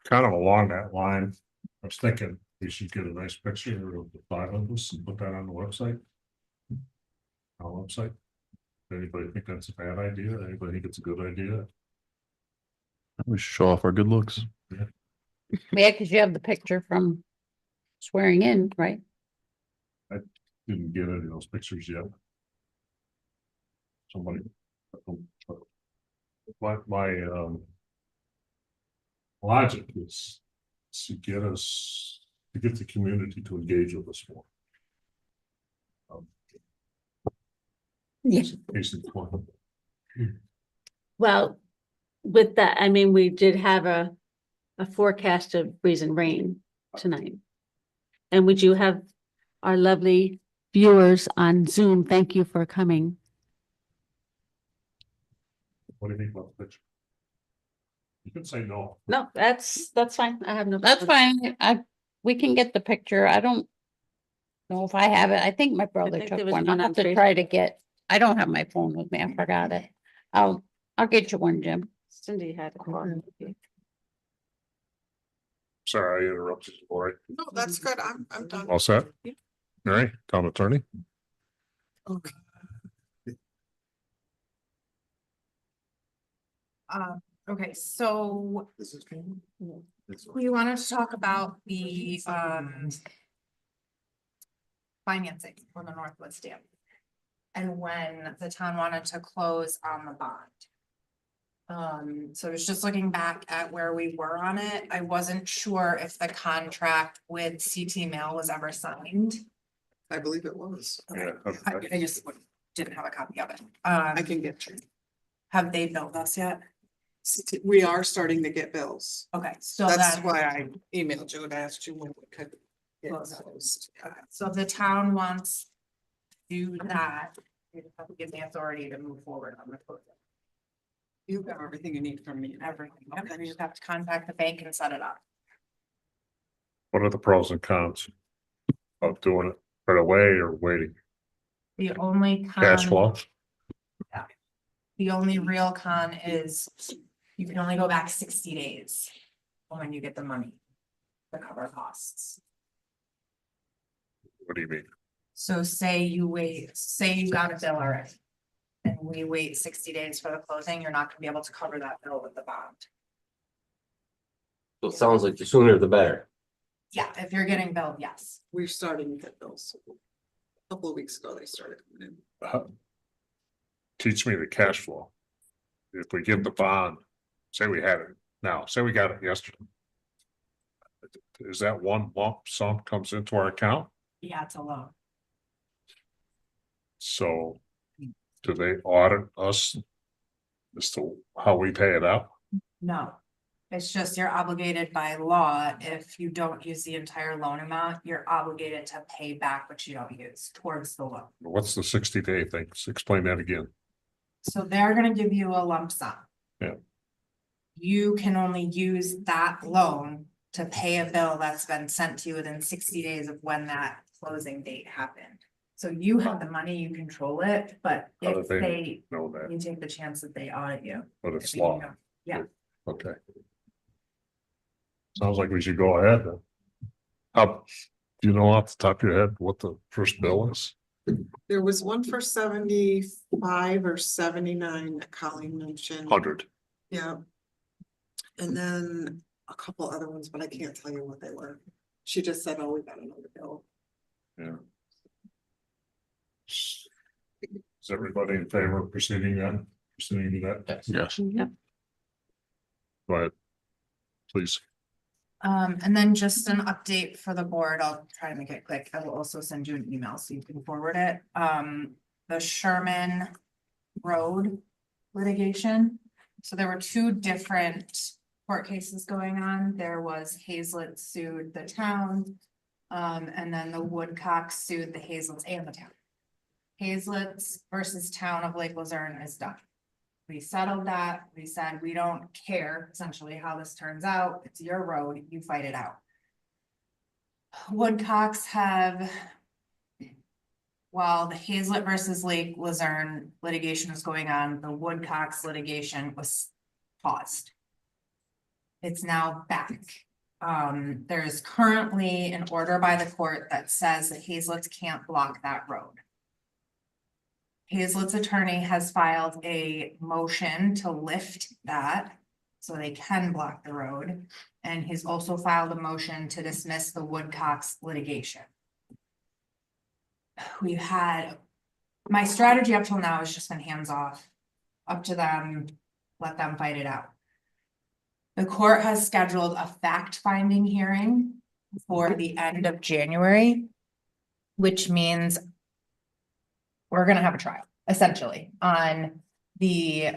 Kind of along that line, I was thinking we should get a nice picture of the five of us and put that on the website. Our website. Anybody think that's a bad idea? Anybody think it's a good idea? We should show off our good looks. Yeah, because you have the picture from swearing in, right? Didn't get any of those pictures yet. Somebody. My logic is to get us, to get the community to engage with us more. Yeah. Case in point. Well, with that, I mean, we did have a forecast of breeze and rain tonight. And we do have our lovely viewers on Zoom. Thank you for coming. What do you think about the picture? You can say no. No, that's fine. I have no. That's problem. fine. We can get the picture. I don't know if I have it. I think my brother think took there was one. one I'll on have to try to get, I don't have my phone with me. I forgot it. I'll get you one, Jim. Cindy had it. Sorry, I interrupted you, Lori. No, that's good. I'm done. All set? All right, town attorney? Okay. Okay, so we wanted to talk about the financing for the Northwoods Dam. And when the town wanted to close on the bond. So I was just looking back at where we were on it. I wasn't sure if the contract with CT Mail was ever signed. I believe it was. Yeah. I just didn't have a copy of it. I can get you. Have they billed us yet? We are starting to get bills. Okay, so That's then, why I emailed you and asked you when we could. get Close it. closed. okay, so if the town wants to do that, you have to give the authority to move forward on the closing. You got everything you need from me. Everything, okay, you just have to contact the bank and set it up. What are the pros and cons of doing it right away or waiting? The only Cash flow? The only real con is you can only go back 60 days when you get the money to cover costs. What do you mean? So say you got a bill already. And we wait 60 days for the closing, you're not gonna be able to cover that bill with the bond. So it sounds like the sooner the better. Yeah, if you're getting billed, yes. We're starting to get bills. A couple of weeks ago, they started coming in. Teach me the cash flow. If we give the bond, say we had it now, say we got it yesterday. Is that one lump sum comes into our account? Yeah, it's a loan. So do they audit us as to how we pay it out? No. It's just you're obligated by law, if you don't use the entire loan amount, you're obligated to pay back what you don't use towards the loan. What's the 60-day thing? Explain that again. So they're gonna give you a lump sum. Yeah. You can only use that loan to pay a bill that's been sent to you within 60 days of when that closing date happened. So you have the money, you control it, but How do if they they, know that? you take the chance that they audit you. But it's If you law. don't- Yeah. Okay. Sounds like we should go ahead then. Do you know off the top of your head what the first bill is? There was one for 75 or 79 that Colleen mentioned. 100. Yeah. And then a couple other ones, but I can't tell you what they were. She just said, oh, we got another bill. Yeah. Is everybody in favor of proceeding then? Proceeding to that? Yes. Go ahead. Please. And then just an update for the board, I'll try to make it quick, I will also send you an email so you can forward it. The Sherman Road litigation. So there were two different court cases going on. There was Hazlet sued the town. And then the Woodcock sued the Hazlets and the town. Hazlets versus town of Lake Luzerne is done. We settled that. We said, we don't care essentially how this turns out. It's your road. You fight it out. Woodcocks have, while the Hazlet versus Lake Luzerne litigation was going on, the Woodcocks litigation was paused. It's now back. There is currently an order by the court that says that Hazlet's can't block that road. Hazlet's attorney has filed a motion to lift that so they can block the road. And he's also filed a motion to dismiss the Woodcocks litigation. We've had, my strategy up till now has just been hands off, up to them, let them fight it out. The court has scheduled a fact-finding hearing for the end of January, which means we're gonna have a trial, essentially, on the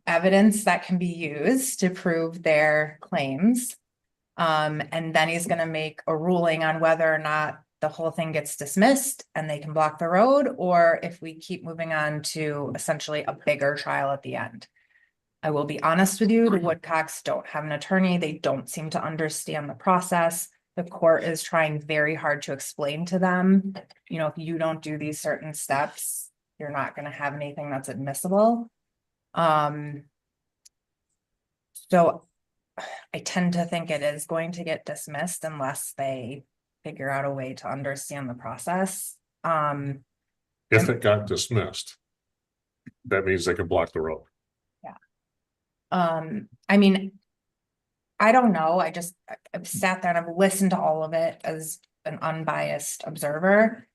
evidence that can be used to prove their claims. And then he's gonna make a ruling on whether or not the whole thing gets dismissed and they can block the road, or if we keep moving on to essentially a bigger trial at the end. I will be honest with you, the Woodcocks don't have an attorney. They don't seem to understand the process. The court is trying very hard to explain to them, you know, if you don't do these certain steps, you're not gonna have anything that's admissible. So I tend to think it is going to get dismissed unless they figure out a way to understand the process. If it got dismissed, that means they can block the road. I mean, I don't know. I've sat there and I've listened to all of it as an unbiased observer.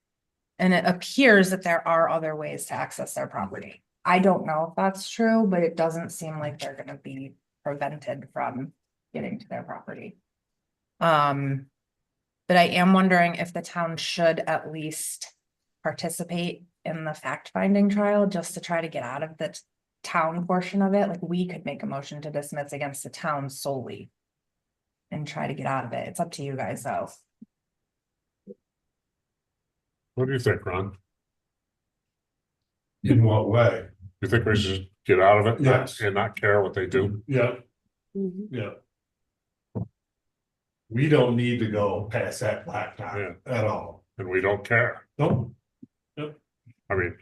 And it appears that there are other ways to access their property. I don't know if that's true, but it doesn't seem like they're gonna be prevented from getting to their property. But I am wondering if the town should at least participate in the fact-finding trial just to try to get out of the town portion of it. Like, we could make a motion to dismiss against the town solely and try to get out of it. It's up to you guys though. What do you think, Ron? In what way? You think we should get out of it? Yes. And not care what they do? Yeah, Mhm. yeah. We don't need to go past that Yeah. blacktop at all. And we don't care. Nope. I mean,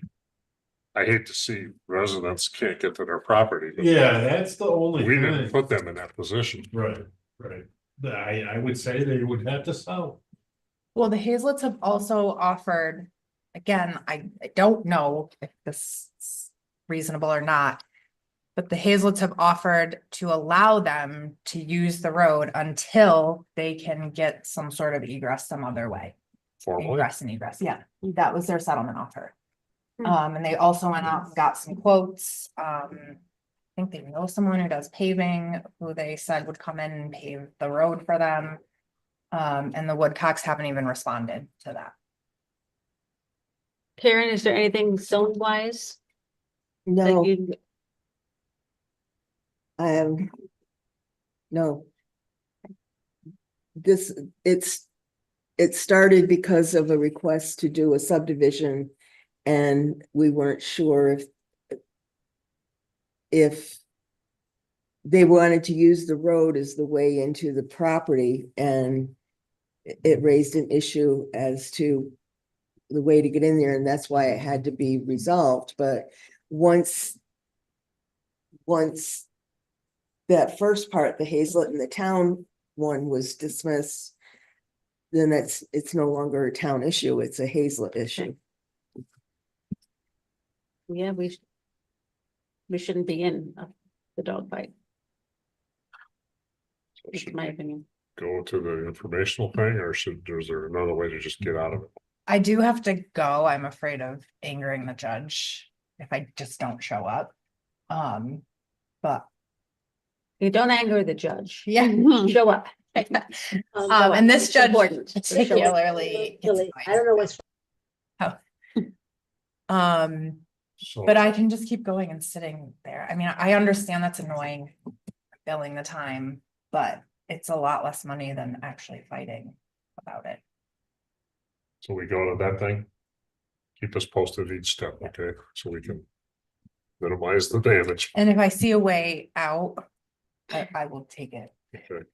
I hate to see residents can't get to their property. but Yeah, that's the only We didn't thing. put them in that position. Right, right. I would say they would have to sell. Well, the Hazlets have also offered, again, I don't know if this is reasonable or not. But the Hazlets have offered to allow them to use the road until they can get some sort of egress some other way. Formally. Ingress and egress, yeah, that was their settlement offer. Hmm. And they also went out and got some quotes, I think they know someone who does paving, who they said would come in and pave the road for them. And the Woodcocks haven't even responded to that. Karen, is there anything zone wise that No, you, no. It started because of a request to do a subdivision. And we weren't sure if they wanted to use the road as the way into the property, and it raised an issue as to the way to get in there, and that's why it had to be resolved. But once that first part, the Hazlet and the town one, was dismissed, then it's no longer a town issue, it's a Hazlet issue. yeah, we shouldn't be in the dogfight. That's my opinion. Go to the informational thing, or is there another way to just get out of it? I do have to go. I'm afraid of angering the judge if I just don't show up. But You don't anger the judge. yeah. Show up. And this It's judge important. particularly. gets I don't know what's. annoyed. So, But I can just keep going and sitting there. I mean, I understand that's annoying, billing the time, but it's a lot less money than actually fighting about it. so we go to that thing. Keep us posted each step, okay, so we can minimize the damage. And if I see a way out, I will take it. Okay.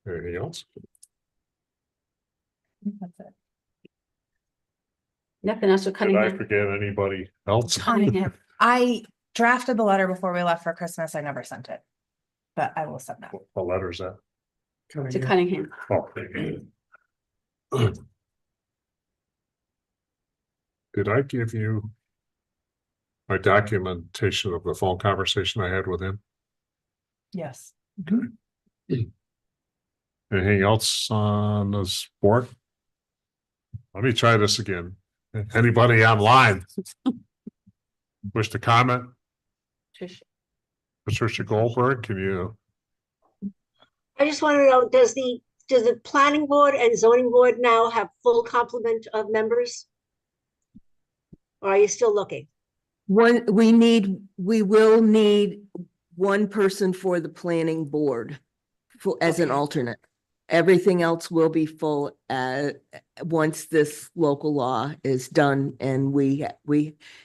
Anything else? That's it. Nothing else with Did I Cunningham. forget anybody else? Cunningham. I drafted the letter before we left for Christmas. I never sent it. But I will send that. What letter is that? To Cunningham. Oh. Did I give you my documentation of the phone conversation I had with him? Yes. Anything else on this board? Let me try this again. Anybody online wish to comment? Trish. Patricia Goldberg, can you? I just want to know, does the planning board and zoning board now have full complement of members? Or are you still looking? We will need one person for the planning board as an Okay. alternate. Everything else will be full once this local law is done and we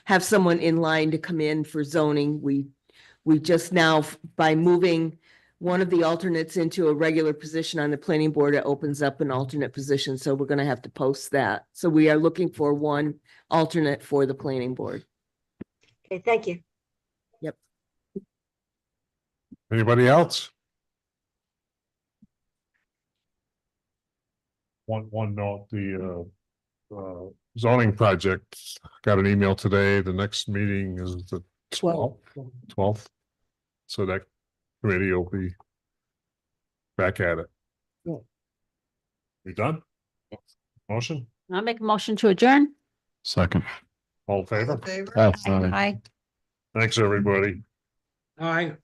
have someone in line to come in for zoning. We just now, by moving one of the alternates into a regular position on the planning board, it opens up an alternate position. So we're gonna have to post that. So we are looking for one alternate for the planning board. Okay, thank you. Anybody else? One note, the zoning project, got an email today. The next meeting is the 12th. So that committee will be back at it. Yeah. We done? Motion? I'll make a motion to adjourn. Second. All in favor? Favor? Aye. Hi. Thanks, everybody. All right.